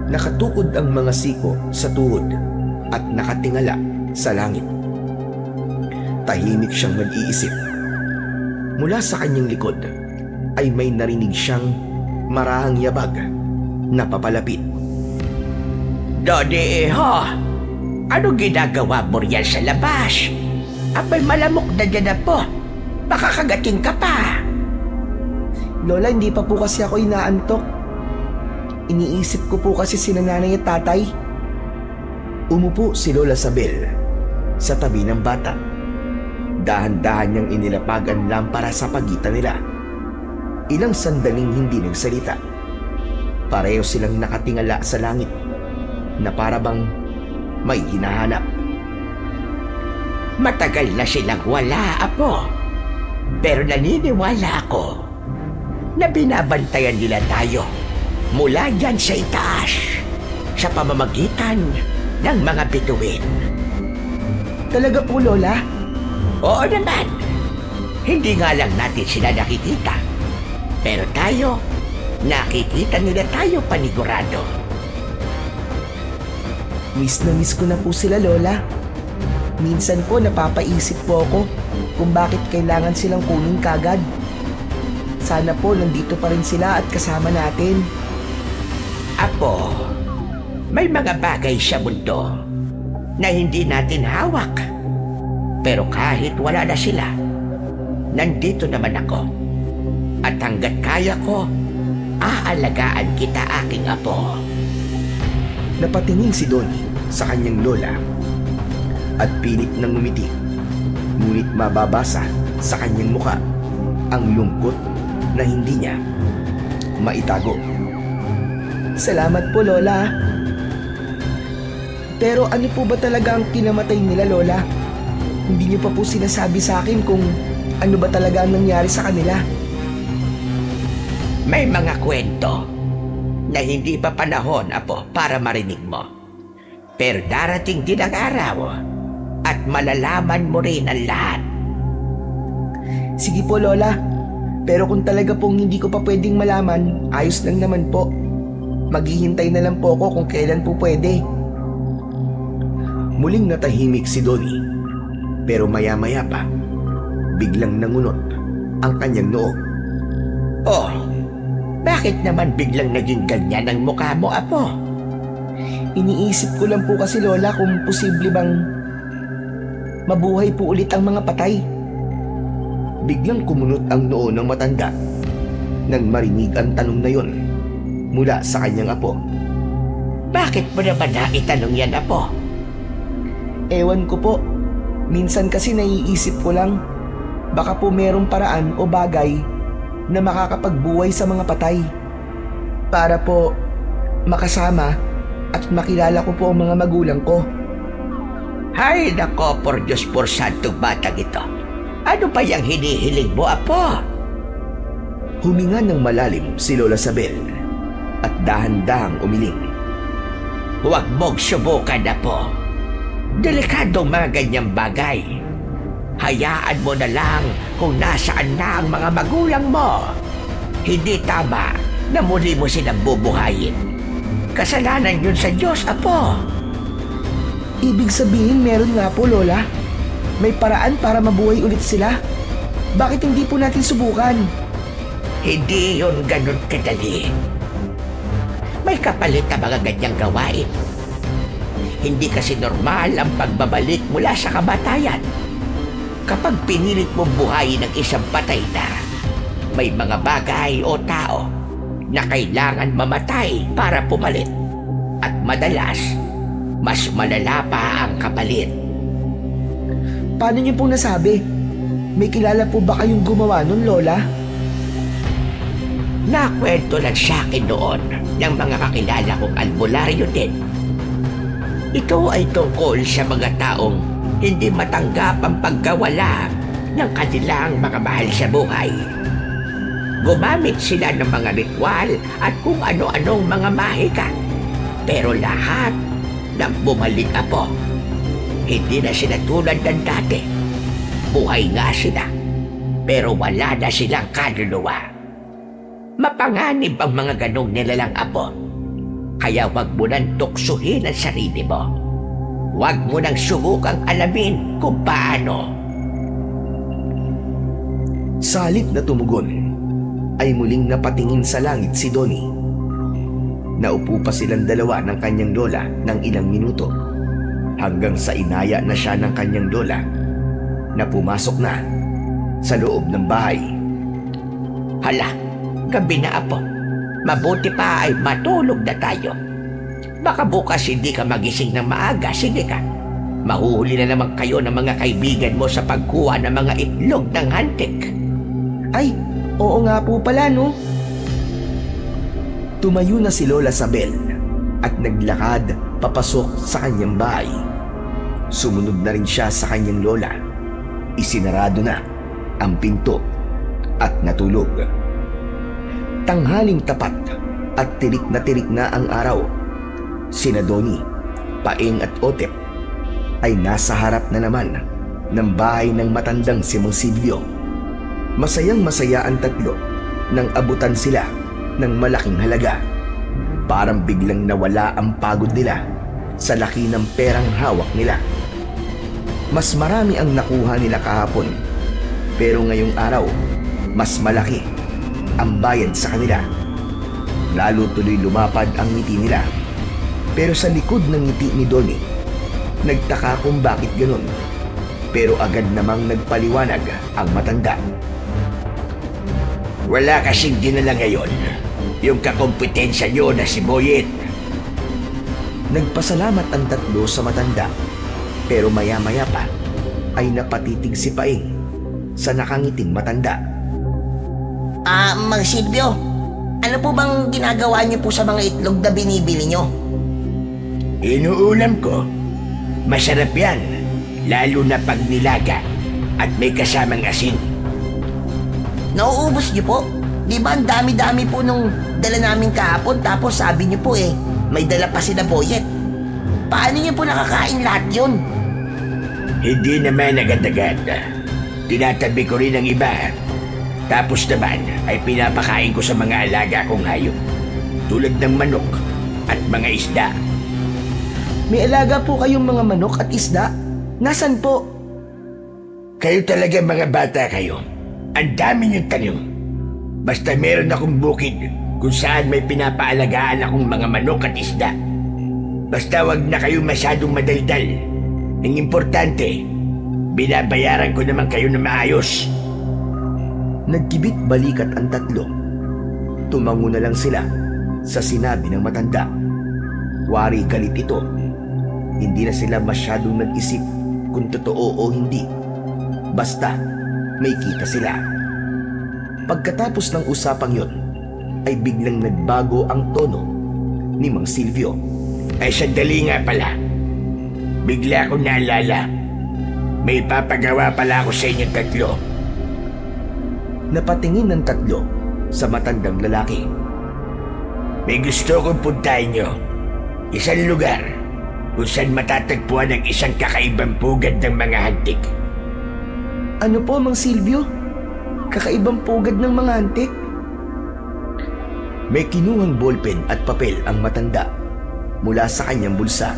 Nakatukod ang mga siko sa tuhod at nakatingala sa langit. Tahimik siyang nag-iisip. Mula sa kanyang likod ay may narinig siyang marahang yabag na papalapit. Donnie, ano ginagawa mo riyan sa labas? Abay malamok na dyan na po. Baka kagating ka pa. Lola, hindi pa po kasi ako inaantok. Iniisip ko po kasi sina nanay at tatay. Umupo si Lola Sabel sa tabi ng bata. Dahan-dahan niyang inilapag ang lampara sa pagitan nila. Ilang sandaling hindi nagsalita. Pareho silang nakatingala sa langit na para bang may hinahanap. Matagal na silang wala, Apo. Pero naniniwala ako na binabantayan nila tayo mula dyan sa itaas sa pamamagitan ng mga bituin. Talaga po, Lola? Oo naman. Hindi nga lang natin sila nakikita. Pero tayo, nakikita nila tayo panigurado. Miss na miss ko na po sila, Lola. Minsan po napapaisip po ako kung bakit kailangan silang kunin kagad. Sana po nandito pa rin sila at kasama natin. Apo, may mga bagay sa mundo na hindi natin hawak. Pero kahit wala na sila, nandito naman ako. At hanggat kaya ko, aalagaan kita, aking apo. Napatingin si Donnie sa kanyang lola at pilit nang ngumiti. Ngunit mababasa sa kanyang muka ang lungkot na hindi niya maitago. Salamat po, Lola. Pero ano po ba talaga ang kinamatay nila, Lola? Hindi niyo pa po sinasabi sa akin kung ano ba talaga ang nangyari sa kanila. May mga kwento na hindi pa panahon, Apo, para marinig mo. Pero darating din ang araw at malalaman mo rin ang lahat. Sige po, Lola. Pero kung talaga pong hindi ko pa pwedeng malaman, ayos lang naman po. Maghihintay na lang po ako kung kailan po pwede. Muling natahimik si Donnie. Pero maya-maya pa, biglang nangunot ang kanyang noo. Oh, bakit naman biglang naging ganyan ang mukha mo, Apo? Iniisip ko lang po kasi, Lola, kung posible bang mabuhay po ulit ang mga patay. Biglang kumunot ang noo ng matanda nang marinig ang tanong na yon mula sa kanyang apo. Bakit mo naman naitanong yan, Apo? Ewan ko po. Minsan kasi naiisip ko lang, baka po merong paraan o bagay na makakapagbuhay sa mga patay. Para po makasama at makilala ko po ang mga magulang ko. Hay nako, por Diyos, por santong batang ito. Ano pa yung hinihiling mo, Apo? Huminga ng malalim si Lola Sabel at dahan-dahang umiling. Huwag mong subukan, Apo. Delikadong mga ganyang bagay. Hayaan mo na lang kung nasaan na ang mga magulang mo. Hindi tama na muli mo silang bubuhayin. Kasalanan yun sa Diyos, Apo. Ibig sabihin meron nga po, Lola. May paraan para mabuhay ulit sila. Bakit hindi po natin subukan? Hindi yun ganun kadali. May kapalit na mga ganyang gawain. Hindi kasi normal ang pagbabalik mula sa kamatayan. Kapag pinilit mong buhayin ng isang patay na, may mga bagay o tao na kailangan mamatay para pumalit. At madalas, mas malala pa ang kapalit. Paano niyo pong nasabi? May kilala po ba kayong gumawa nun, Lola? Nakwento lang sa akin noon ng mga kakilala kong albularyo din. Ito ay tungkol sa mga taong hindi matanggap ang pagkawala ng kanilang mga mahal sa buhay. Gumamit sila ng mga ritual at kung ano-anong mga mahika. Pero lahat ng bumalik apo. Hindi na sila tulad ng dati. Buhay nga sila, pero wala na silang kaluluwa. Mapanganib ang mga ganong nilalang apo. Kaya wag mo nang tuksuhin ang sarili mo. Wag mo nang subukang alamin kung paano. Sa halip na tumugon, ay muling napatingin sa langit si Donnie. Naupo pa silang dalawa ng kanyang lola ng ilang minuto hanggang sa inaya na siya ng kanyang lola na pumasok na sa loob ng bahay. Hala, gabi na apo. Mabuti pa ay matulog na tayo. Baka bukas hindi ka magising ng maaga. Sige ka. Mahuhuli na naman kayo ng mga kaibigan mo sa pagkuha ng mga itlog ng hantik. Ay, oo nga po pala, no? Tumayo na si Lola Sabel at naglakad papasok sa kanyang bahay. Sumunod na rin siya sa kanyang lola. Isinarado na ang pinto at natulog. Tanghaling tapat at tirik na ang araw. Sina Donnie, Paeng at Otep ay nasa harap na naman ng bahay ng matandang si Mang Silvio. Masayang masaya ang tatlo nang abutan sila ng malaking halaga. Parang biglang nawala ang pagod nila sa laki ng perang hawak nila. Mas marami ang nakuha nila kahapon, pero ngayong araw, mas malaki ang bayad sa kanila. Lalo tuloy lumapad ang ngiti nila. Pero sa likod ng ngiti ni Donnie, nagtaka kung bakit ganun. Pero agad namang nagpaliwanag ang matanda. Wala kasing dinala ngayon yung kakompetensya nyo na si Boyet. Nagpasalamat ang tatlo sa matanda, pero maya-maya pa ay napatitig si Paeng sa nakangiting matanda. Mang Silvio, ano po bang ginagawa niyo po sa mga itlog na binibili niyo? Inuulam ko. Masarap yan, lalo na pag nilaga at may kasamang asin. Nauubos niyo po? Di ba ang dami-dami po nung dala namin kahapon, tapos sabi niyo po may dala pa sila Boyet. Paano niyo po nakakain lahat yun? Hindi naman agad-agad. Tinatabi ko rin ang iba. Tapos naman ay pinapakain ko sa mga alaga kong hayop. Tulad ng manok at mga isda. May alaga po kayong mga manok at isda? Nasaan po? Kayo talaga mga bata kayo. Ang dami niyong tanong. Basta meron akong bukid kung saan may pinapaalagaan akong mga manok at isda. Basta wag na kayo masyadong madaldal. Ang importante, binabayaran ko naman kayo na maayos. Nagkibit balikat ang tatlo. Tumango na lang sila sa sinabi ng matanda. Wari galit ito. Hindi na sila masyadong nag-isip kung totoo o hindi. Basta may kita sila. Pagkatapos ng usapang yon, ay biglang nagbago ang tono ni Mang Silvio. Ay sandali nga pala. Bigla akong naalala. May papagawa pala ako sa inyong tatlo. Napatingin ng tatlo sa matandang lalaki. May gusto kong puntahin nyo. Isang lugar kung saan matatagpuan ang isang kakaibang pugad ng mga hantik. Ano po, Mang Silvio? Kakaibang pugad ng mga antik? May kinuhang ballpen at papel ang matanda mula sa kanyang bulsa.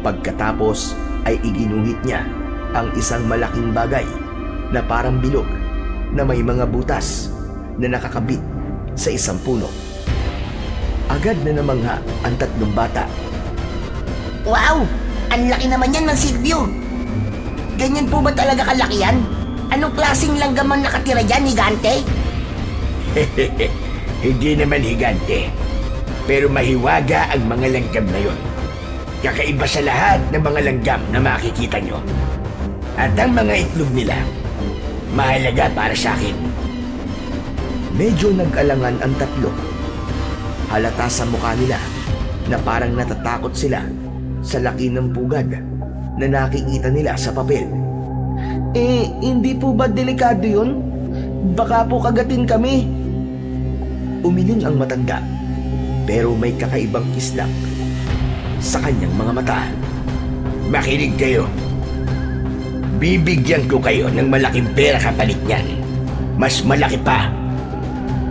Pagkatapos ay iginuhit niya ang isang malaking bagay na parang bilog na may mga butas na nakakabit sa isang puno. Agad na namangha ang 3 bata. Wow! Ang laki naman yan, Mang Silvio. Ganyan po ba talaga kalaki yan? Anong klaseng langgam ang nakatira dyan, higante? Hindi naman higante. Pero mahiwaga ang mga langgam na yon. Kakaiba sa lahat ng mga langgam na makikita nyo. At ang mga itlog nila, mahalaga para sa akin. Medyo nag-alangan ang 3. Halata sa mukha nila na parang natatakot sila sa laki ng pugad na nakikita nila sa papel. Hindi po ba delikado yun? Baka po kagatin kami. Umiling ang matanda, pero may kakaibang kislap sa kanyang mga mata. Makinig kayo. Bibigyan ko kayo ng malaking pera kapalit niyan. Mas malaki pa.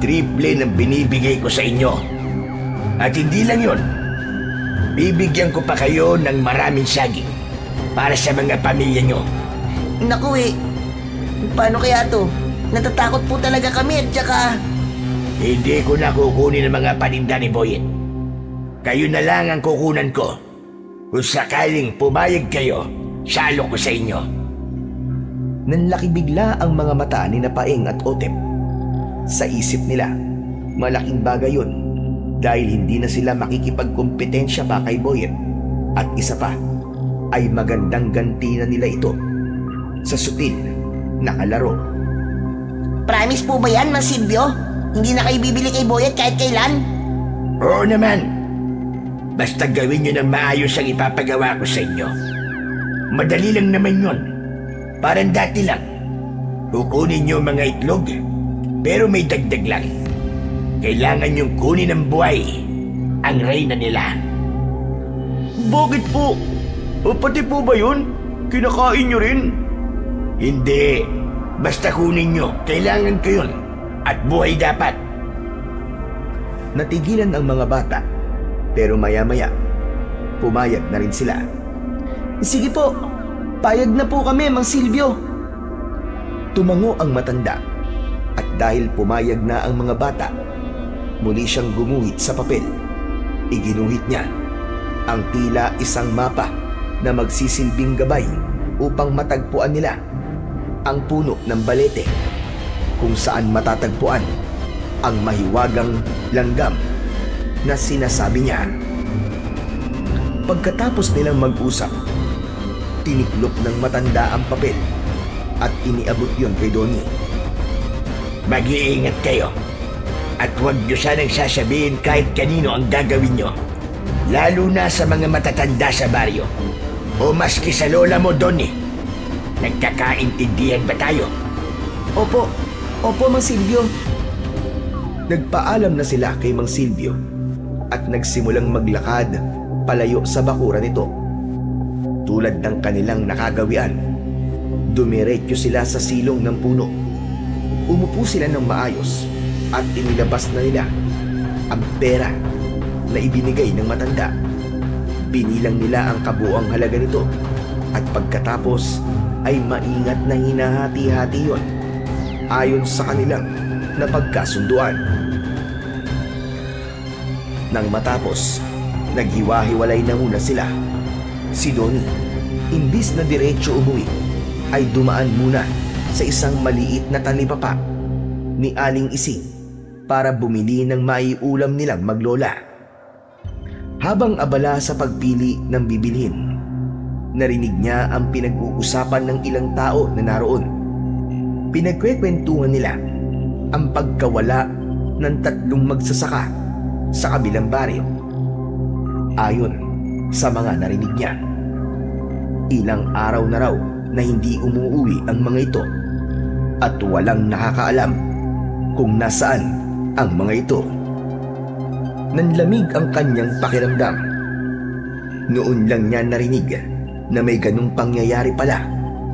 Triple ng binibigay ko sa inyo. At hindi lang yon. Bibigyan ko pa kayo ng maraming saging para sa mga pamilya nyo. Naku paano kaya to? Natatakot po talaga kami at saka... Hindi ko na kukunin ang mga paninda ni Boyet. Kayo na lang ang kukunan ko. Kung sakaling pumayag kayo, salo ko sa inyo. Nanlaki bigla ang mga mata ni Napaeng at Otep. Sa isip nila, malaking bagay yun dahil hindi na sila makikipagkompetensya pa kay Boyet. At isa pa, ay magandang ganti na nila ito sa sutil na kalaro. Promise po ba yan, Mang Silvio? Hindi na kayo bibili kay Boyet kahit kailan? Oo naman. Basta gawin nyo ng maayos ang ipapagawa ko sa inyo. Madali lang naman yun. Parang dati lang. Kukunin nyo mga itlog, pero may dagdag lang. Kailangan yung kunin ng buhay ang reyna nila. Bakit po? O pati po ba yun? Kinakain nyo rin? Hindi. Basta kunin nyo. Kailangan ko yun. At buhay dapat. Natigilan ang mga bata, pero maya-maya, pumayag na rin sila. Sige po, payag na po kami, Mang Silvio. Tumango ang matanda, at dahil pumayag na ang mga bata, muli siyang gumuhit sa papel. Iginuhit niya ang tila isang mapa na magsisilbing gabay upang matagpuan nila ang puno ng balete kung saan matatagpuan ang mahiwagang langgam na sinasabi niya. Pagkatapos nilang mag-usap, tiniklop ng matanda ang papel at iniabot yon kay Donnie. Mag-iingat kayo. At huwag nyo sanang sasabihin kahit kanino ang gagawin nyo. Lalo na sa mga matatanda sa baryo. O maski sa lola mo, Donnie. Nagkakaintindihan ba tayo? Opo, Mang Silvio. Nagpaalam na sila kay Mang Silvio at nagsimulang maglakad palayo sa bakuran nito. Tulad ng kanilang nakagawian, dumiretso sila sa silong ng puno. Umupo sila ng maayos at inilabas na nila ang pera na ibinigay ng matanda. Binilang nila ang kabuuang halaga nito at pagkatapos ay maingat na hinahati-hati yon ayon sa kanilang napagkasunduan. Nang matapos, naghiwa-hiwalay na muna sila. Si Donnie, imbis na diretso umuwi, ay dumaan muna sa isang maliit na talipapa ni Aling Ising para bumili ng maiulam nilang maglola. Habang abala sa pagpili ng bibilhin, narinig niya ang pinag-uusapan ng ilang tao na naroon. Pinagkwekwentuhan nila ang pagkawala ng 3 magsasaka sa kabilang baryo. Ayon sa mga narinig niya, ilang araw na raw na hindi umuuwi ang mga ito at walang nakakaalam kung nasaan ang mga ito. Nanlamig ang kanyang pakiramdam. Noon lang niya narinig na may ganung pangyayari pala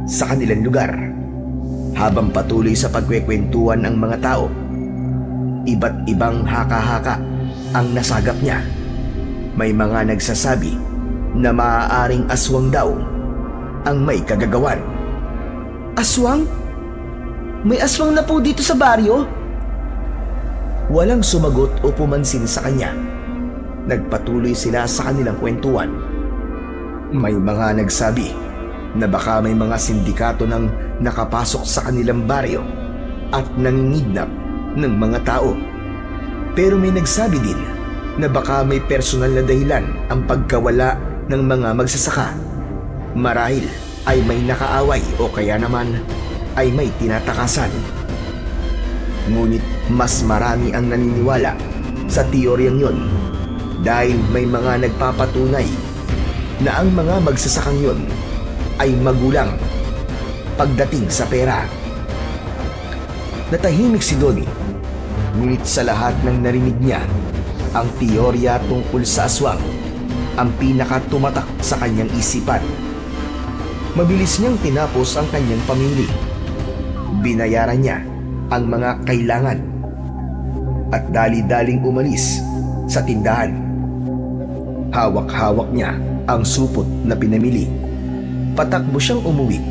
sa kanilang lugar. Habang patuloy sa pagkwekwentuhan ang mga tao, iba't ibang haka-haka ang nasagap niya. May mga nagsasabi na maaaring aswang daw ang may kagagawan. Aswang? May aswang na po dito sa baryo? Walang sumagot o pumansin sa kanya. Nagpatuloy sila sa kanilang kwentuhan. May mga nagsabi na baka may mga sindikato nang nakapasok sa kanilang baryo at nangingidnap ng mga tao. Pero may nagsabi din na baka may personal na dahilan ang pagkawala ng mga magsasaka. Marahil ay may nakaaway o kaya naman ay may tinatakasan. Ngunit mas marami ang naniniwala sa teoryang yon dahil may mga nagpapatunay na ang mga magsasakang yon ay magulang pagdating sa pera. Natahimik si Donnie, ngunit sa lahat ng narinig niya, ang teorya tungkol sa aswang ang pinakatumatak sa kanyang isipan. Mabilis niyang tinapos ang kanyang pamili. Binayaran niya ang mga kailangan at dali-daling umalis sa tindahan. Hawak-hawak niya ang supot na pinamili. Patakbo siyang umuwi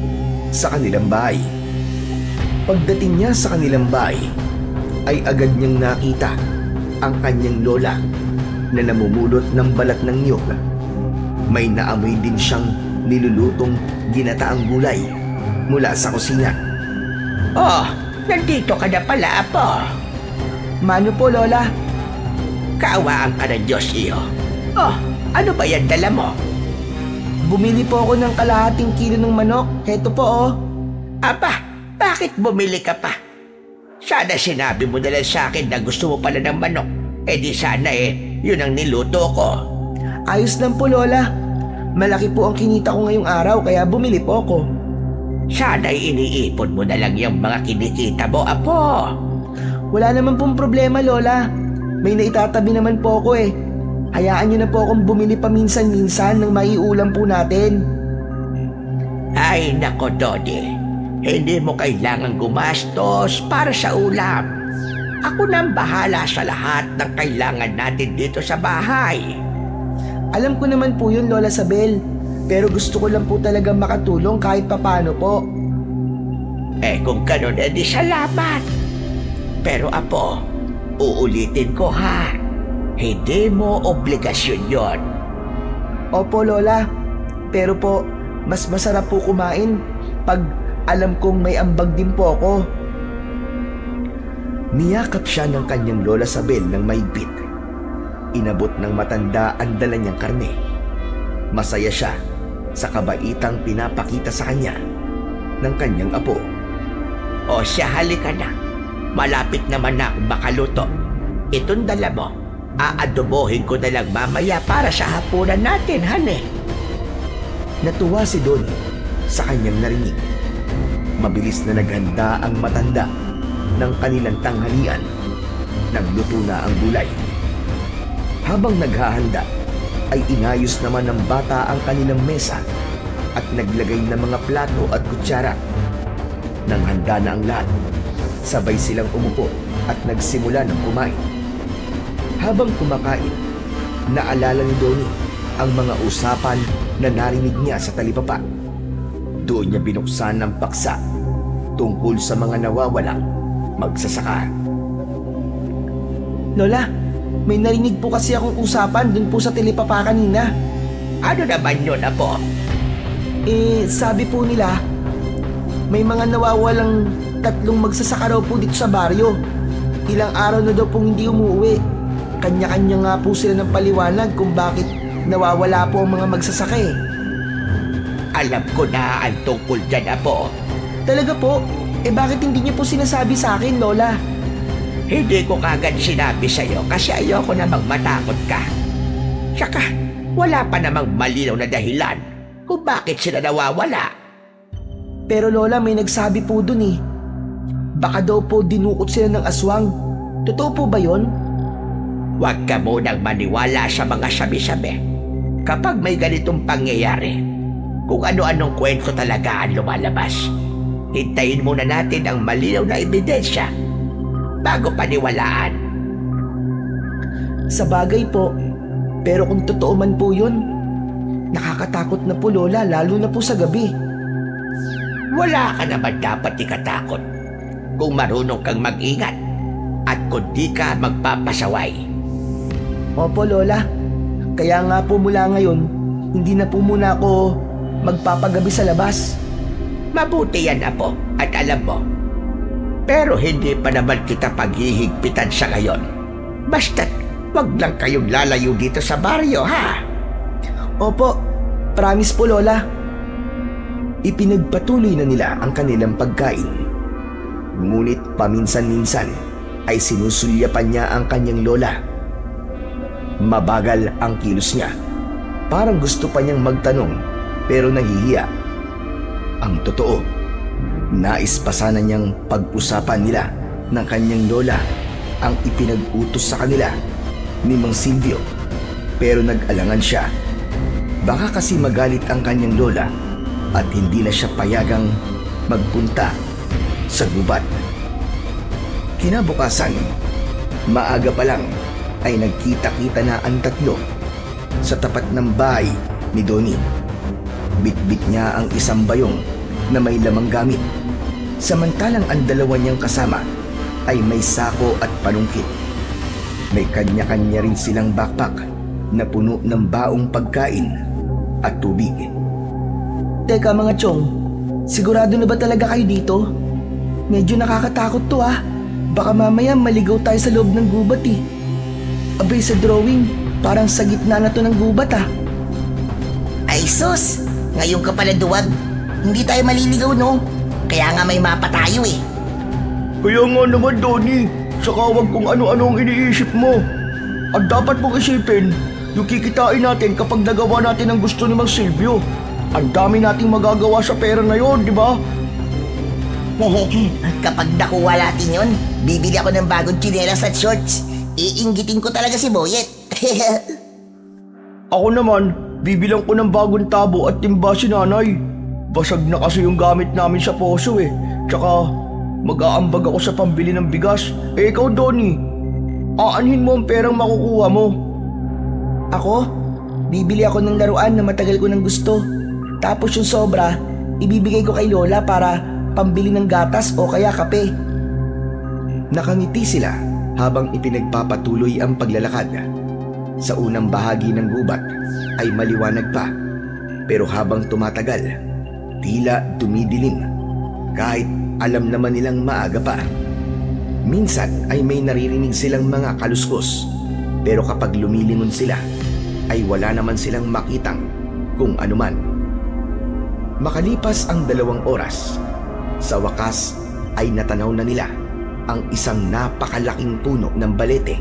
sa kanilang bahay. Pagdating niya sa kanilang bahay, ay agad niyang nakita ang kanyang lola na namumulot ng balat ng niyog. May naamoy din siyang nilulutong ginataang gulay mula sa kusina. Oh, nandito ka na pala, Apo. Mano po, Lola? Kaawaan ka ng Diyos, iyo. Oh, ano ba yan dala mo? Bumili po ako ng kalahating kilo ng manok. Heto po, oh. Apa, bakit bumili ka pa? Sana sinabi mo na lang sa akin na gusto mo pala ng manok. Eh di sana yun ang niluto ko. Ayos lang po, Lola. Malaki po ang kinita ko ngayong araw kaya bumili po ako. Sana'y iniipon mo na lang yung mga kinikita mo, Apo. Wala naman pong problema, Lola. May naitatabi naman po ako eh. Hayaan niyo na po akong bumili paminsan-minsan ng maiulam po natin. Ay nako, Dodi. Hindi mo kailangang gumastos para sa ulam. Ako nang bahala sa lahat ng kailangan natin dito sa bahay. Alam ko naman po yun, Lola Sabel. Pero gusto ko lang po talaga makatulong kahit papano po. Eh kung ganun, edi salamat. Pero Apo, uulitin ko ha. Hindi mo obligasyon yon. Opo, Lola. Pero po, mas masarap po kumain pag alam kong may ambag din po ako. Niyakap siya ng kanyang Lola Sabel ng mahigpit. Inabot ng matanda ang dala niyang karne. Masaya siya sa kabaitang pinapakita sa kanya ng kanyang apo. O siya, halika na. Malapit naman na akong makaluto. Itong dala mo, aadobohin ko na lang mamaya para sa hapunan natin, hane. Natuwa si Donnie sa kanyang narinig. Mabilis na naghanda ang matanda ng kanilang tanghalian. Nagluto na ang gulay. Habang naghahanda, ay inayos naman ng bata ang kanilang mesa at naglagay ng mga plato at kutsara. Nang handa na ang lahat, sabay silang umupo at nagsimula ng kumain. Habang kumakain, naalala ni Donnie ang mga usapan na narinig niya sa talipapa. Doon niya binuksan ang paksa tungkol sa mga nawawalang magsasaka. Lola, may narinig po kasi akong usapan dun po sa talipapa kanina. Ano naman yun, Apo? Sabi po nila, may mga nawawalang 3 magsasaka raw po dito sa baryo. Ilang araw na daw pong hindi umuwi. Kanya-kanya nga po sila ng paliwanag kung bakit nawawala po ang mga magsasaka eh. Alam ko na ang tungkol dyan, Apo. Talaga po? Bakit hindi niyo po sinasabi sa akin, Lola? Hindi ko kagad sinabi sa'yo kasi ayoko namang matakot ka. Tsaka, wala pa namang malinaw na dahilan kung bakit sila nawawala. Pero Lola, may nagsabi po dun eh. Baka daw po dinukot sila ng aswang. Totoo po ba yon? Huwag ka munang maniwala sa mga sabi-sabi. Kapag may ganitong pangyayari, kung ano-anong kwento talaga ang lumalabas, hintayin muna natin ang malinaw na ebidensya bago paniwalaan. Sa bagay po, pero kung totoo man po yun, nakakatakot na po, Lola, lalo na po sa gabi. Wala ka naman dapat ikatakot kung marunong kang mag-ingat. at kung di ka magpapasaway. Opo, Lola. Kaya nga po mula ngayon, hindi na po muna ako magpapagabi sa labas. Mabuti yan, Apo, at alam mo. Pero hindi pa naman kita paghihigpitan sa ngayon. Basta't wag lang kayong lalayo dito sa baryo, ha? Opo, promise po, Lola. Ipinagpatuloy na nila ang kanilang pagkain. Ngunit paminsan-minsan ay sinusulyapan niya ang kanyang lola. Mabagal ang kilos niya. Parang gusto pa niyang magtanong pero nahihiya. Ang totoo, nais pa sana niyang pag-usapan nila ng kanyang lola ang ipinag-utos sa kanila ni Mang Silvio, pero nag-alangan siya. Baka kasi magalit ang kanyang lola at hindi na siya payagang magpunta sa gubat. Kinabukasan, maaga pa lang ay nagkita-kita na ang tatlo sa tapat ng bahay ni Donnie. Bitbit niya ang isang bayong na may lamang gamit, samantalang ang dalawa niyang kasama ay may sako at panungkit. May kanya-kanya rin silang backpack na puno ng baong pagkain at tubig. Teka mga chong, sigurado na ba talaga kayo dito? Medyo nakakatakot to ah. Baka mamaya maligaw tayo sa loob ng gubat eh. Abay sa drawing, parang sa gitna na to ng gubat ah. Ay sus, ngayon ka pala duwag. Hindi tayo maliligaw no? Kaya nga may mapa tayo eh. Kaya nga naman, Donnie, saka wag kung ano-ano ang iniisip mo. Ang dapat mong isipin, yung kikitain natin kapag nagawa natin ang gusto ni Mang Silvio. Ang dami nating magagawa sa pera na yon, di ba? Kapag nakuha natin yun, bibili ako ng bagong tsinelas at shorts. Iinggitin ko talaga si Boyet. Ako naman, bibilang ko ng bagong tabo at timba si nanay. Basag na kasi yung gamit namin sa poso eh. Tsaka, mag-aambag ako sa pambili ng bigas. Eh ikaw, Donnie, aanhin mo ang perang makukuha mo. Ako? Bibili ako ng laruan na matagal ko nang gusto. Tapos yung sobra, ibibigay ko kay Lola para pambili ng gatas o kaya kape. Nakangiti sila habang ipinagpapatuloy ang paglalakad. Sa unang bahagi ng gubat ay maliwanag pa, pero habang tumatagal, tila dumidilim kahit alam naman nilang maaga pa. Minsan ay may naririnig silang mga kaluskos, pero kapag lumilingon sila ay wala naman silang makitang kung anuman. Makalipas ang 2 oras, sa wakas ay natanaw na nila ang isang napakalaking puno ng balete.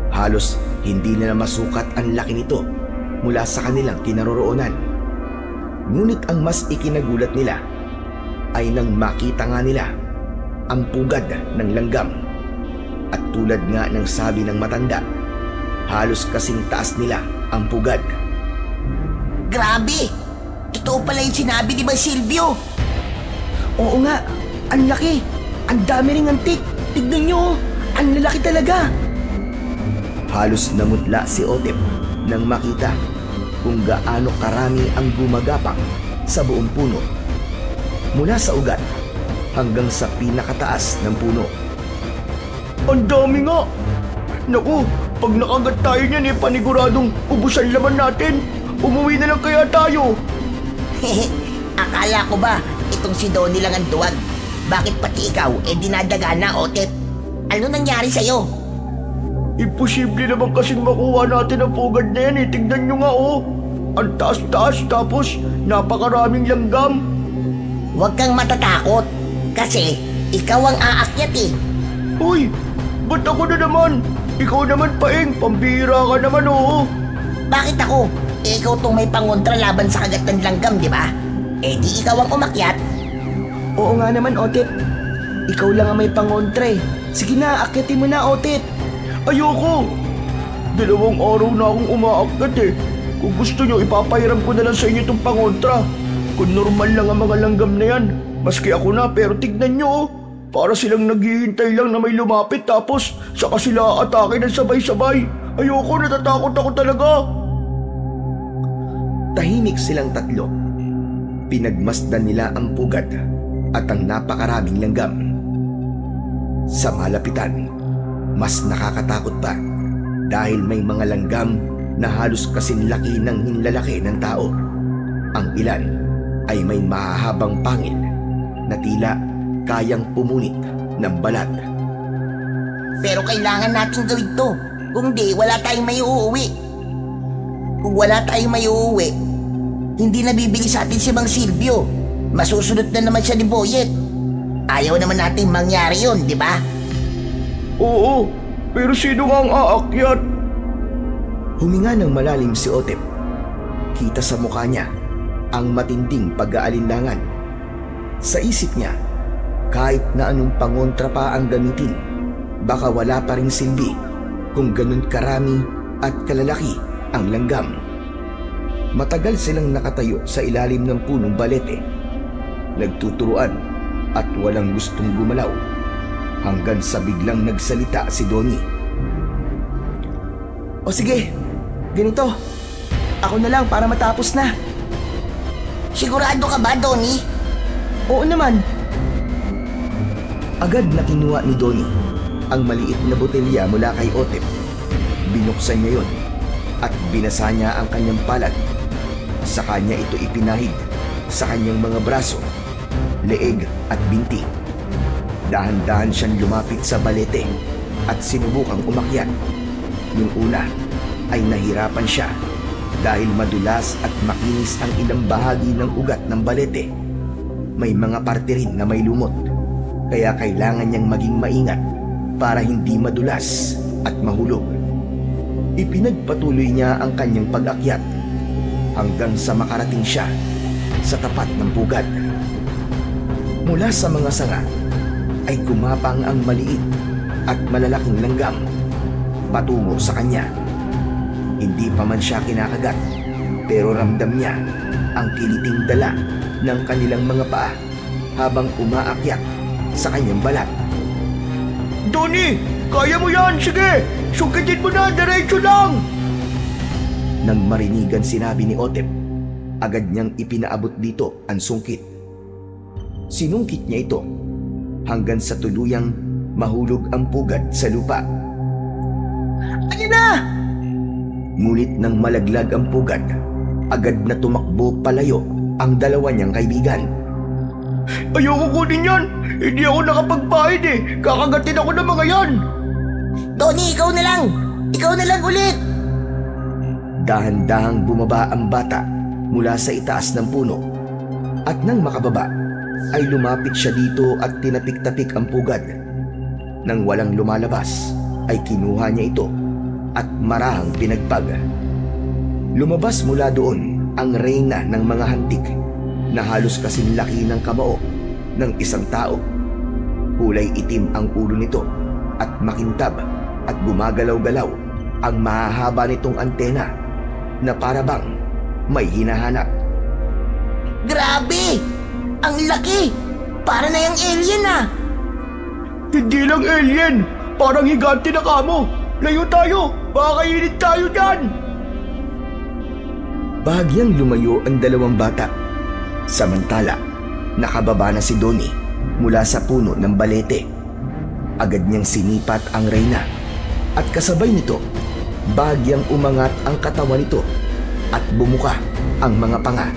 Halos hindi nila masukat ang laki nito mula sa kanilang kinaroroonan. Ngunit ang mas ikinagulat nila ay nang makita nga nila ang pugad ng langgam. At tulad nga ng sabi ng matanda, halos kasing taas nila ang pugad. Grabe! Totoo pala yung sinabi ni Mang Silvio. Oo nga, ang laki. Ang dami ring antik. Tignan nyo, ang lalaki talaga. Halos namutla si Otep nang makita kung gaano karami ang gumagapang sa buong puno. Mula sa ugat hanggang sa pinakataas ng puno. Ang dami nga! Naku, pag nakagat tayo niyan eh, paniguradong ubusan laman natin. Umuwi na lang kaya tayo. Akala ko ba itong si Donnie lang ang duwag? Bakit pati ikaw dinadaga na, Otep? Ano nangyari sa'yo? Imposible naman kasing makuha natin ang pugad na yan eh. Tignan nyo nga oh. Ang taas-taas tapos napakaraming langgam. Huwag kang matatakot. Kasi ikaw ang aakyat eh. Uy, ba't ako na naman? Ikaw naman paeng, pambihira ka naman oh. Bakit ako? Ikaw tong may pangontra laban sa kagat ng langgam, di ba? Di ikaw ang umakyat. Oo nga naman, Otep. Ikaw lang ang may pangontra eh. Sige na, akyatin mo na, Otep. Ayoko! 2 araw na akong umaakyat eh. Kung gusto nyo, ipapahiram ko na lang sa inyo itong pangontra. Kung normal lang ang mga langgam na yan, maski ako na, pero tignan nyo oh. Para silang naghihintay lang na may lumapit tapos saka sila atake ng sabay-sabay. Ayoko, natatakot ako talaga. Tahimik silang tatlo. Pinagmasdan nila ang pugad at ang napakaraming langgam. Sa malapitan, mas nakakatakot pa dahil may mga langgam na halos kasing laki ng hinlalaki ng tao. Ang ilan ay may mahahabang pangil na tila kayang pumunit ng balat. Pero kailangan natin gawin to. Kung di, wala tayong may uuwi. Kung wala tayong may uuwi, hindi nabibili sa atin si Mang Silvio. Masusunod na naman siya ni Boyet. Ayaw naman natin mangyari yun, di ba? Oo, pero sino nga ang aakyat? Huminga ng malalim si Otep. Kita sa mukha niya ang matinding pag-aalinlangan. Sa isip niya, kahit na anong pangontra pa ang gamitin, baka wala pa ring silbi kung ganun karami at kalalaki ang langgam. Matagal silang nakatayo sa ilalim ng punong balete, nagtuturuan at walang gustong gumalaw, hanggang sa biglang nagsalita si Donnie. O sige, ganito. Ako na lang para matapos na. Sigurado ka ba, Donnie? Oo naman. Agad na kinuha ni Donnie ang maliit na botelya mula kay Otep. Binuksan niya yon at binasa niya ang kanyang palad. Sa kanya ito ipinahid sa kanyang mga braso, leeg at binti. Dahan-dahan siyang lumapit sa balete at sinubukang umakyat. Yung una ay nahirapan siya dahil madulas at makinis ang ilang bahagi ng ugat ng balete. May mga parte rin na may lumot, kaya kailangan niyang maging maingat para hindi madulas at mahulog. Ipinagpatuloy niya ang kanyang pag-akyat hanggang sa makarating siya sa tapat ng pugad. Mula sa mga sanga ay gumapang ang maliit at malalaking langgam patungo sa kanya. Hindi pa man siya kinakagat, pero ramdam niya ang kiliting dala ng kanilang mga paa habang umaakyat sa kanyang balat. Donnie, kaya mo yan! Sige! Sungkitin mo na! Diretso lang! Nang marinigan sinabi ni Otep, agad niyang ipinaabot dito ang sungkit. Sinungkit niya ito hanggang sa tuluyang mahulog ang pugad sa lupa. Ayun na! Ngunit nang malaglag ang pugad, agad na tumakbo palayo ang dalawa niyang kaibigan. Ayoko kunin yan! Hindi ako nakapagpahid eh! Kakagatin ako ng mga yan! Donnie, ikaw na lang! Ikaw na lang ulit! Dahan-dahang bumaba ang bata mula sa itaas ng puno. At nang makababa, ay lumapit siya dito at tinapik-tapik ang pugad. Nang walang lumalabas, ay kinuha niya ito at marahang pinagpag. Lumabas mula doon ang reyna ng mga hantik na halos kasing laki ng kamao ng isang tao. Kulay itim ang ulo nito at makintab at gumagalaw-galaw ang mahahaba nitong antena na para bang may hinahanap. Grabe! Ang laki! Para na yung alien ah! Hindi lang alien! Parang higante na kamo! Layo tayo! Baka kainit tayo dyan! Bahagyang lumayo ang dalawang bata. Samantala, nakababa na si Donnie mula sa puno ng balete. Agad niyang sinipat ang reyna at kasabay nito, bahagyang umangat ang katawan nito at bumuka ang mga panga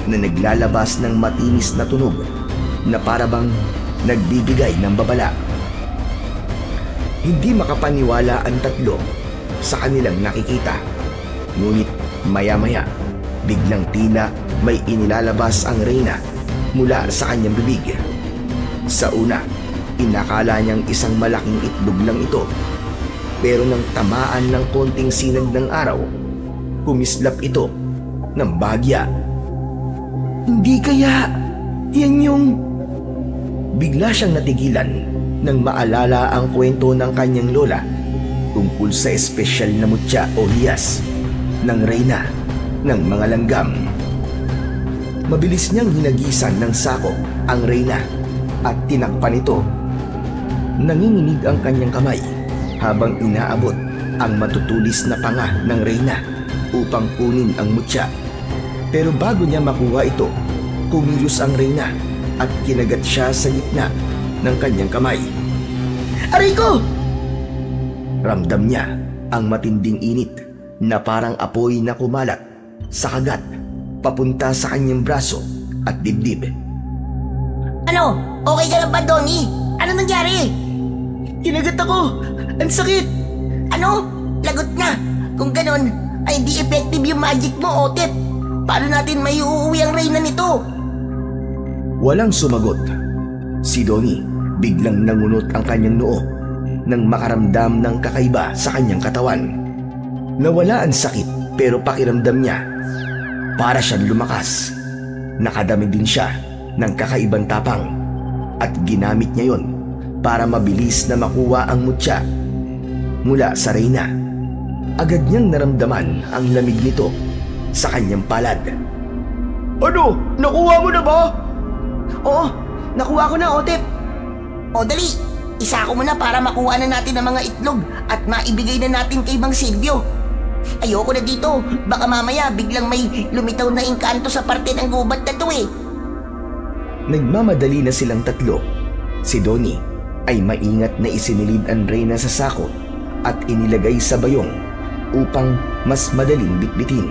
na naglalabas ng matinis na tunog na parabang nagbibigay ng babala. Hindi makapaniwala ang tatlo sa kanilang nakikita. Ngunit maya-maya, biglang tila may inilalabas ang reyna mula sa kanyang bibig. Sa una, inakala niyang isang malaking itlog lang ito. Pero nang tamaan ng konting sinag ng araw, kumislap ito ng bahagya. Hindi kaya yan yung... Bigla siyang natigilan nang maalala ang kwento ng kanyang lola tungkol sa espesyal na mutya o hiyas ng reyna ng mga langgam. Mabilis niyang hinagisan ng sako ang reyna at tinakpan ito. Nanginginig ang kanyang kamay habang inaabot ang matutulis na panga ng reyna upang kunin ang mutya. Pero bago niya makuha ito, kumilos ang reyna at kinagat siya sa gitna ng kanyang kamay. Aray ko! Ramdam niya ang matinding init na parang apoy na kumalat sa kagat papunta sa kanyang braso at dibdib. Ano? Okay ka lang ba, Donnie? Ano nangyari? Kinagat ako! Ang sakit! Ano? Lagot na! Kung ganon, ay hindi effective yung magic mo, Otep. Paano natin may uuwi ang reyna nito? Walang sumagot. Si Donnie biglang nangunot ang kanyang noo nang makaramdam ng kakaiba sa kanyang katawan. Nawala ang sakit pero pakiramdam niya para siyang lumakas. Nakadami din siya ng kakaibang tapang at ginamit niya yon para mabilis na makuha ang mutya mula sa reyna. Agad niyang naramdaman ang lamig nito sa kanyang palad. Ano? Nakuha mo na ba? Oo, nakuha ko na, Otep. O dali, isa ko muna para makuha na natin ang mga itlog at maibigay na natin kay Mang Silvio. Ayoko na dito, baka mamaya biglang may lumitaw na engkanto sa parte ng gubat na to eh. Nagmamadali na silang tatlo. Si Donnie ay maingat na isinilid ang reyna sa sako at inilagay sa bayong upang mas madaling bitbitin.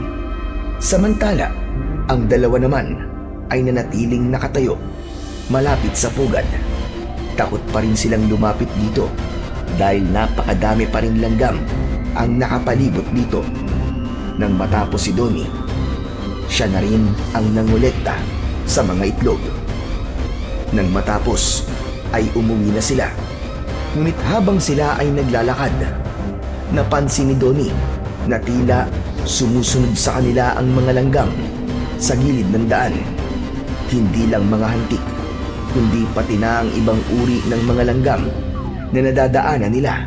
Samantala, ang dalawa naman ay nanatiling nakatayo malapit sa pugad. Takot pa rin silang lumapit dito dahil napakadami pa rin langgam ang nakapalibot dito. Nang matapos si Donnie, siya na rin ang nangolekta sa mga itlog. Nang matapos ay umuwi na sila. Ngunit habang sila ay naglalakad, napansin ni Donnie na tila sumusunod sa kanila ang mga langgam sa gilid ng daan. Hindi lang mga hantik, kundi pati na ang ibang uri ng mga langgam na nadadaanan nila.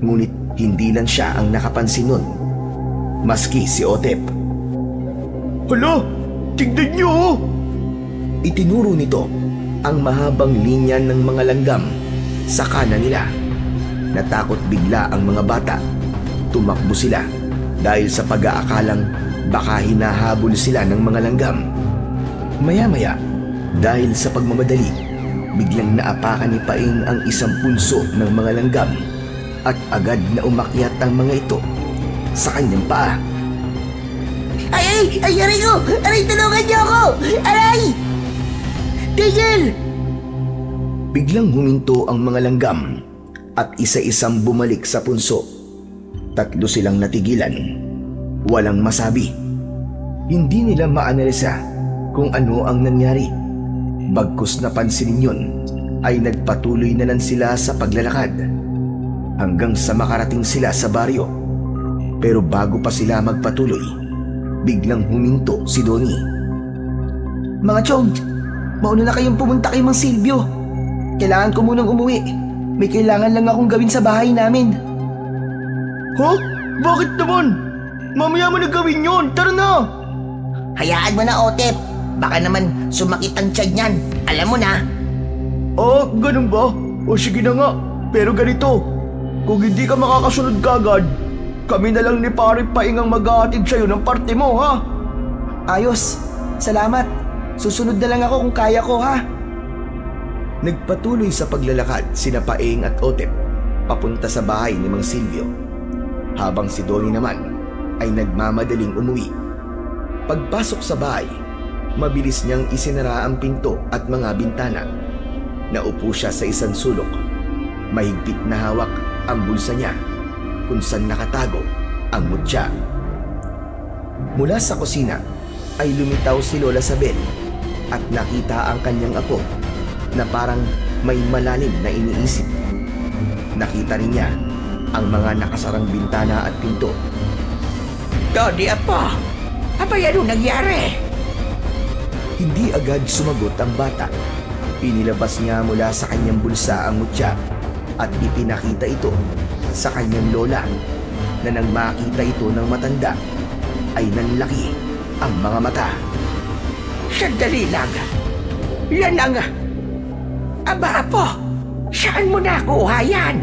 Ngunit hindi lang siya ang nakapansin nun, maski si Otep. Hala, tignan niyo oh! Itinuro nito ang mahabang linya ng mga langgam sa kanan nila. Natakot bigla ang mga bata. Tumakbo sila dahil sa pag-aakalang baka hinahabol sila ng mga langgam. Maya-maya, dahil sa pagmamadali, biglang naapakan ni Paing ang isang pulso ng mga langgam at agad na umakyat ang mga ito sa kanyang paa. Ay, aray ko! Aray, tulungan niyo ako! Aray! Tigil! Biglang huminto ang mga langgam at isa-isang bumalik sa punso. Tatlo silang natigilan. Walang masabi. Hindi nila maanalisa kung ano ang nangyari. Bagkus napansinin yun, ay nagpatuloy na lang sila sa paglalakad hanggang sa makarating sila sa baryo. Pero bago pa sila magpatuloy, biglang huminto si Donnie. Mga chong, mauna na kayong pumunta kay Mang Silvio. Kailangan ko munang umuwi. May kailangan lang akong gawin sa bahay namin. Ha? Bakit naman? Mamaya mo na gawin yun. Tara na! Hayaan mo na, Otep. Baka naman sumakit ang tiyan niyan. Alam mo na. Ah, ganun ba? O sige na nga. Pero ganito, kung hindi ka makakasunod kagad, kami na lang ni Pare Paing ang mag-aatid sa'yo ng parte mo, ha? Ayos, salamat. Susunod na lang ako kung kaya ko, ha? Nagpatuloy sa paglalakad sina Paing at Otep papunta sa bahay ni Mang Silvio, habang si Donnie naman ay nagmamadaling umuwi. Pagpasok sa bahay, mabilis niyang isinara ang pinto at mga bintana. Naupo siya sa isang sulok. Mahigpit na hawak ang bulsa niya kung saan nakatago ang mutya. Mula sa kusina ay lumitaw si Lola Sabel at nakita ang kanyang apo na parang may malalim na iniisip. Nakita rin niya ang mga nakasarang bintana at pinto. Donnie, apo! Abay, ano nangyari? Hindi agad sumagot ang bata. Pinilabas niya mula sa kanyang bulsa ang mutya at ipinakita ito sa kanyang lola, na nang makita ito ng matanda ay nanlaki ang mga mata. Sandali lang. Yan ang... Aba, apo! Saan mo nakuha yan?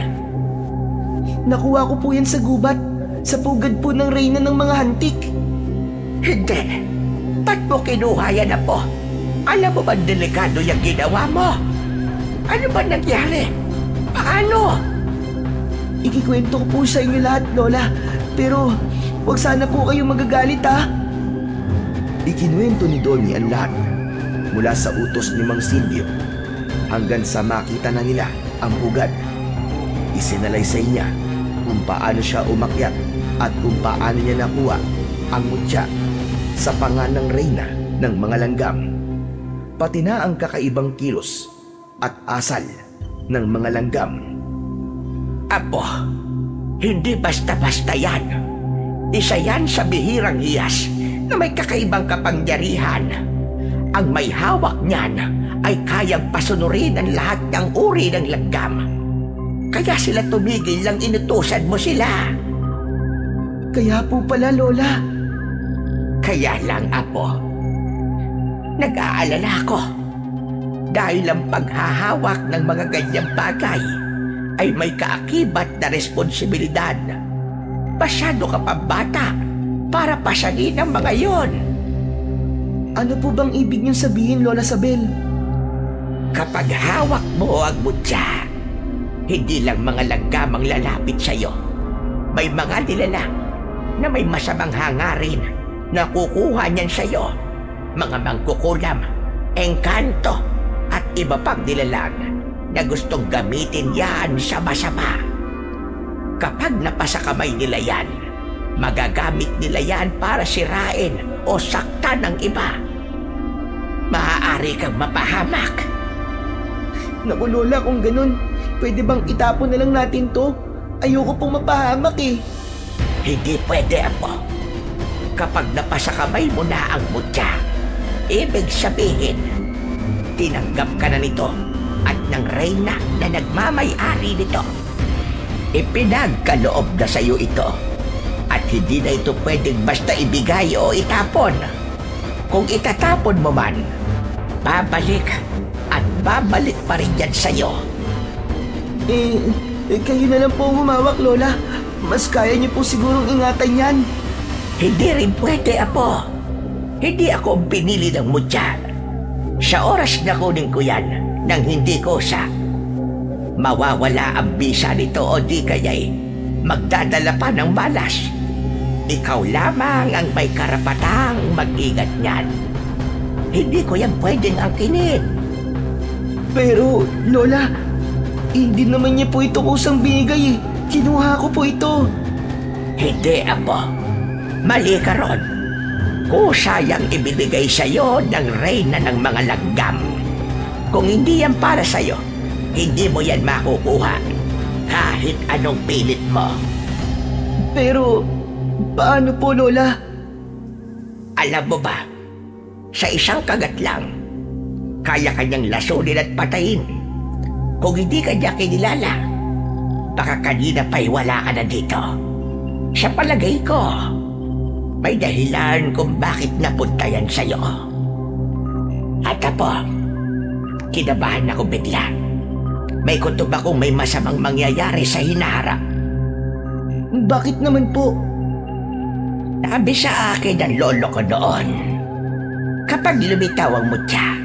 Nakuha ko po yan sa gubat. Sa pugad po ng reyna ng mga hantik. Hindi. Ba't mo kinuha yan, apo? Alam mo ba delikado yung ginawa mo? Ano ba nangyari? Paano? Ikikwento ko po sa inyo lahat, Lola. Pero huwag sana po kayong magagalit, ha? Ikinuwento ni Dolly ang lahat mula sa utos ni Mang Silvio hanggang sa makita na nila ang pugad. Isinalaysay niya kung paano siya umakyat at kung paano niya nakuha ang mutya sa panga ng reyna ng mga langgam. Pati na ang kakaibang kilos at asal ng mga langgam. Apo, hindi basta-basta yan. Isa yan sa bihirang hiyas na may kakaibang kapangyarihan. Ang may hawak niyan ay kayang pasunurin ang lahat ng uri ng langgam. Kaya sila tumigil lang inutusan mo sila. Kaya po pala, Lola. Kaya lang, Apo, nag-aalala ako. Dahil ang paghahawak ng mga ganyang bagay ay may kaakibat na responsibilidad. Masyado ka pa bata para pasanin ang mga yon. Ano po bang ibig niyong sabihin, Lola Sabel? Kapag hawak mo ang mutya, hindi lang mga langgam ang lalapit sa'yo. May mga nilalang na may masamang hangarin na kukuha niyan sa'yo. Mga mangkukulam, engkanto, at iba pang nilalang na gustong gamitin yan sa masama. Kapag napasa kamay nila yan, magagamit nila yan para sirain o saktan ng iba. Maaari kang mapahamak. Naku, Lola, kung ganun, pwede bang itapon na lang natin to? Ayoko pong mapahamak eh. Hindi pwede, Apo. Kapag napasa kamay mo na ang mutya, ibig sabihin, tinanggap ka na nito at ng reyna na nagmamay-ari nito. Ipinagkaloob na sa'yo ito at hindi na ito pwedeng basta ibigay o itapon. Kung itatapon mo man, babalik at babalik pa rin yan sa'yo. Kayo na lang po humawak, Lola. Mas kaya niyo po sigurong ingatan yan. Hindi rin pwede, Apo. Hindi ako pinili ng mutya. Sa oras na kunin ko yan nang hindi ko sa mawawala ang bisa nito o di kaya'y magdadala pa ng malas. Ikaw lamang ang may karapatang mag-ingat niyan. Hindi ko yan pwedeng angkinin. Pero, Lola, hindi naman niya po ito kusang binigay eh. Kinuha ko po ito. Hindi, Apo. Mali ka ron. Kusa yang ibinigay sa'yo ng reyna ng mga langgam. Kung hindi yan para sa'yo, hindi mo yan makukuha kahit anong pilit mo. Pero, paano po, Lola? Alam mo ba, sa isang kagat lang, kaya kanyang lasunin at patayin. Kung hindi kanya kinilala, baka kanina pa'y wala ka na dito. Sa palagay ko, may dahilan kung bakit napunta yan sa'yo. At Apo, kinabahan ako bigla. May kutob akong may masamang mangyayari sa hinaharap. Bakit naman po? Sabi sa akin ng lolo ko noon, kapag lumitaw ang mutya,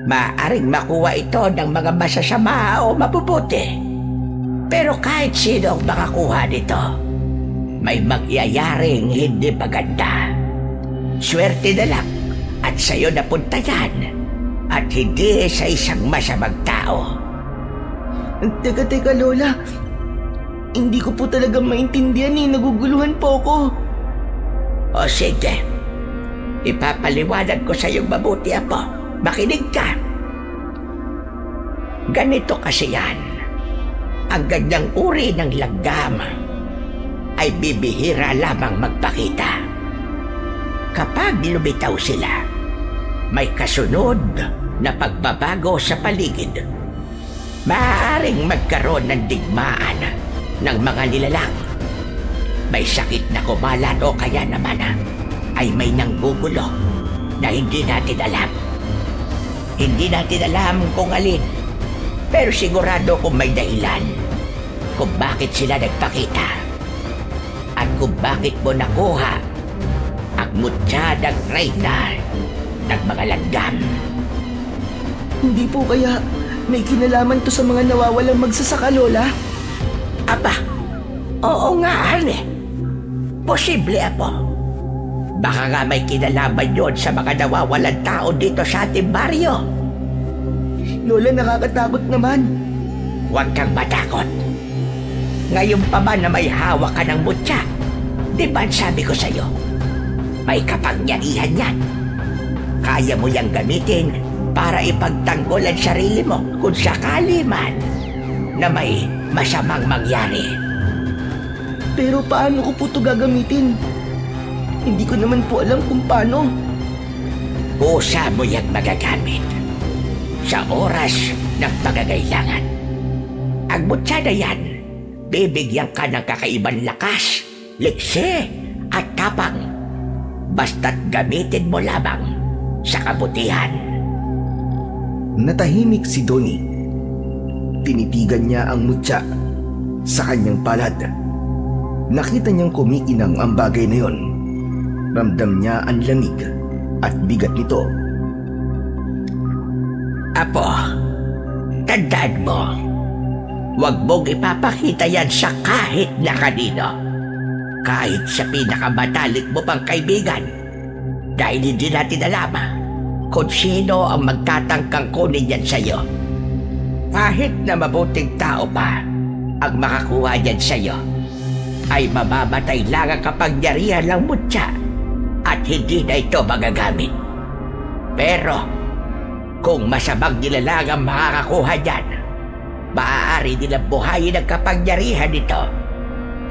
maaaring makuha ito ng mga masasama o mabubuti. Pero kahit sino ang makakuha nito, may mangyayaring hindi maganda. Swerte na lang at sa'yo napunta yan at hindi sa isang masamang tao. Teka, Lola. Hindi ko po talaga maintindihan eh. Naguguluhan po ako. O sige, ipapaliwanag ko sa iyong mabuti, Apo. Makinig ka. Ganito kasi yan. Ang ganyang uri ng langgam ay bibihira lamang magpakita. Kapag lumitaw sila, may kasunod na pagbabago sa paligid. Maaaring magkaroon ng digmaan ng mga nilalang. May sakit na kumalat o kaya naman ay may nanggugulo na hindi natin alam. Hindi natin alam kung alin, pero sigurado kung may dahilan kung bakit sila nagpakita at kung bakit mo nakuha ang mutya ng reyna ng mga langgam. Hindi po kaya May kinalaman to sa mga nawawalang magsasaka, Lola? Aba, oo nga, Han eh. Posible, Apo. Baka nga may kinalaman yon sa mga nawawalang tao dito sa ating baryo. Lola, nakakatakot naman. Huwag kang matakot. Ngayon pa ba na may hawak ka ng mutya? Di ba sabi ko sa'yo? May kapangyarihan yan. Kaya mo yang gamitin para ipagtanggol ang sarili mo kung sakali man na may masamang mangyari. Pero paano ko po ito gagamitin? Hindi ko naman po alam kung paano. Usa mo yang magagamit sa oras ng pagkakailangan. Ang mutya na yan, bibigyan ka ng kakaibang lakas, liksi at tapang. Basta't gamitin mo lamang sa kabutihan. Natahimik si Donnie. Tinitigan niya ang mutya sa kanyang palad. Nakita niyang kumikinang ang bagay na yon. Ramdam niya ang lamig at bigat nito. Apo, tandaan mo, huwag mong ipapakita yan sa kahit na kanino. Kahit sa pinakamatalik mo pang kaibigan. Dahil hindi natin alam kung sino ang magtatangkang kunin yan sa'yo. Kahit na mabuting tao pa ang makakuha yan sa'yo, ay mamamatay lang ang kapangyarihan ng mutya at hindi na ito magagamit. Pero kung masamang nilalang ang makakakuha yan, maaari nilang buhayin ang kapangyarihan nito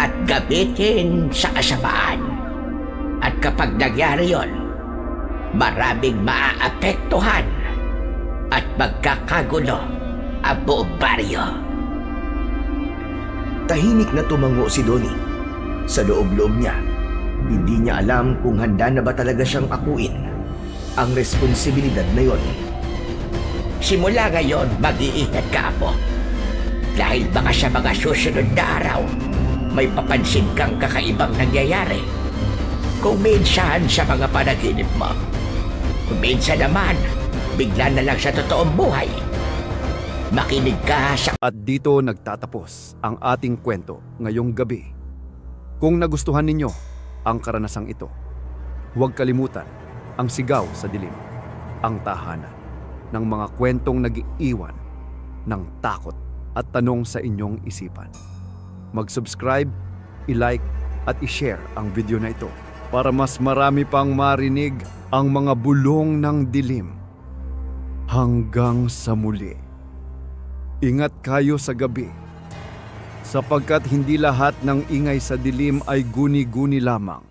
at gamitin sa kasamaan. At kapag nangyari yon, maraming maaapektuhan at magkakagulo ang buong baryo. Tahimik na tumango si Donnie. Sa loob-loob niya, hindi niya alam kung handa na ba talaga siyang akuin ang responsibilidad na yon. Simula ngayon, mag-iingat ka, Apo. Dahil baka sa mga susunod na araw, may papansin kang kakaibang nangyayari. Kung minsan sa mga panaginip mo, kung minsan naman, bigla na lang sa totoong buhay. Makinig ka sa... At dito nagtatapos ang ating kwento ngayong gabi. Kung nagustuhan ninyo ang karanasang ito, huwag kalimutan ang Sigaw sa Dilim, ang tahanan ng mga kwentong nag-iiwan ng takot at tanong sa inyong isipan. Mag-subscribe, i-like at i-share ang video na ito para mas marami pang marinig ang mga bulong ng dilim. Hanggang sa muli. Ingat kayo sa gabi, sapagkat hindi lahat ng ingay sa dilim ay guni-guni lamang.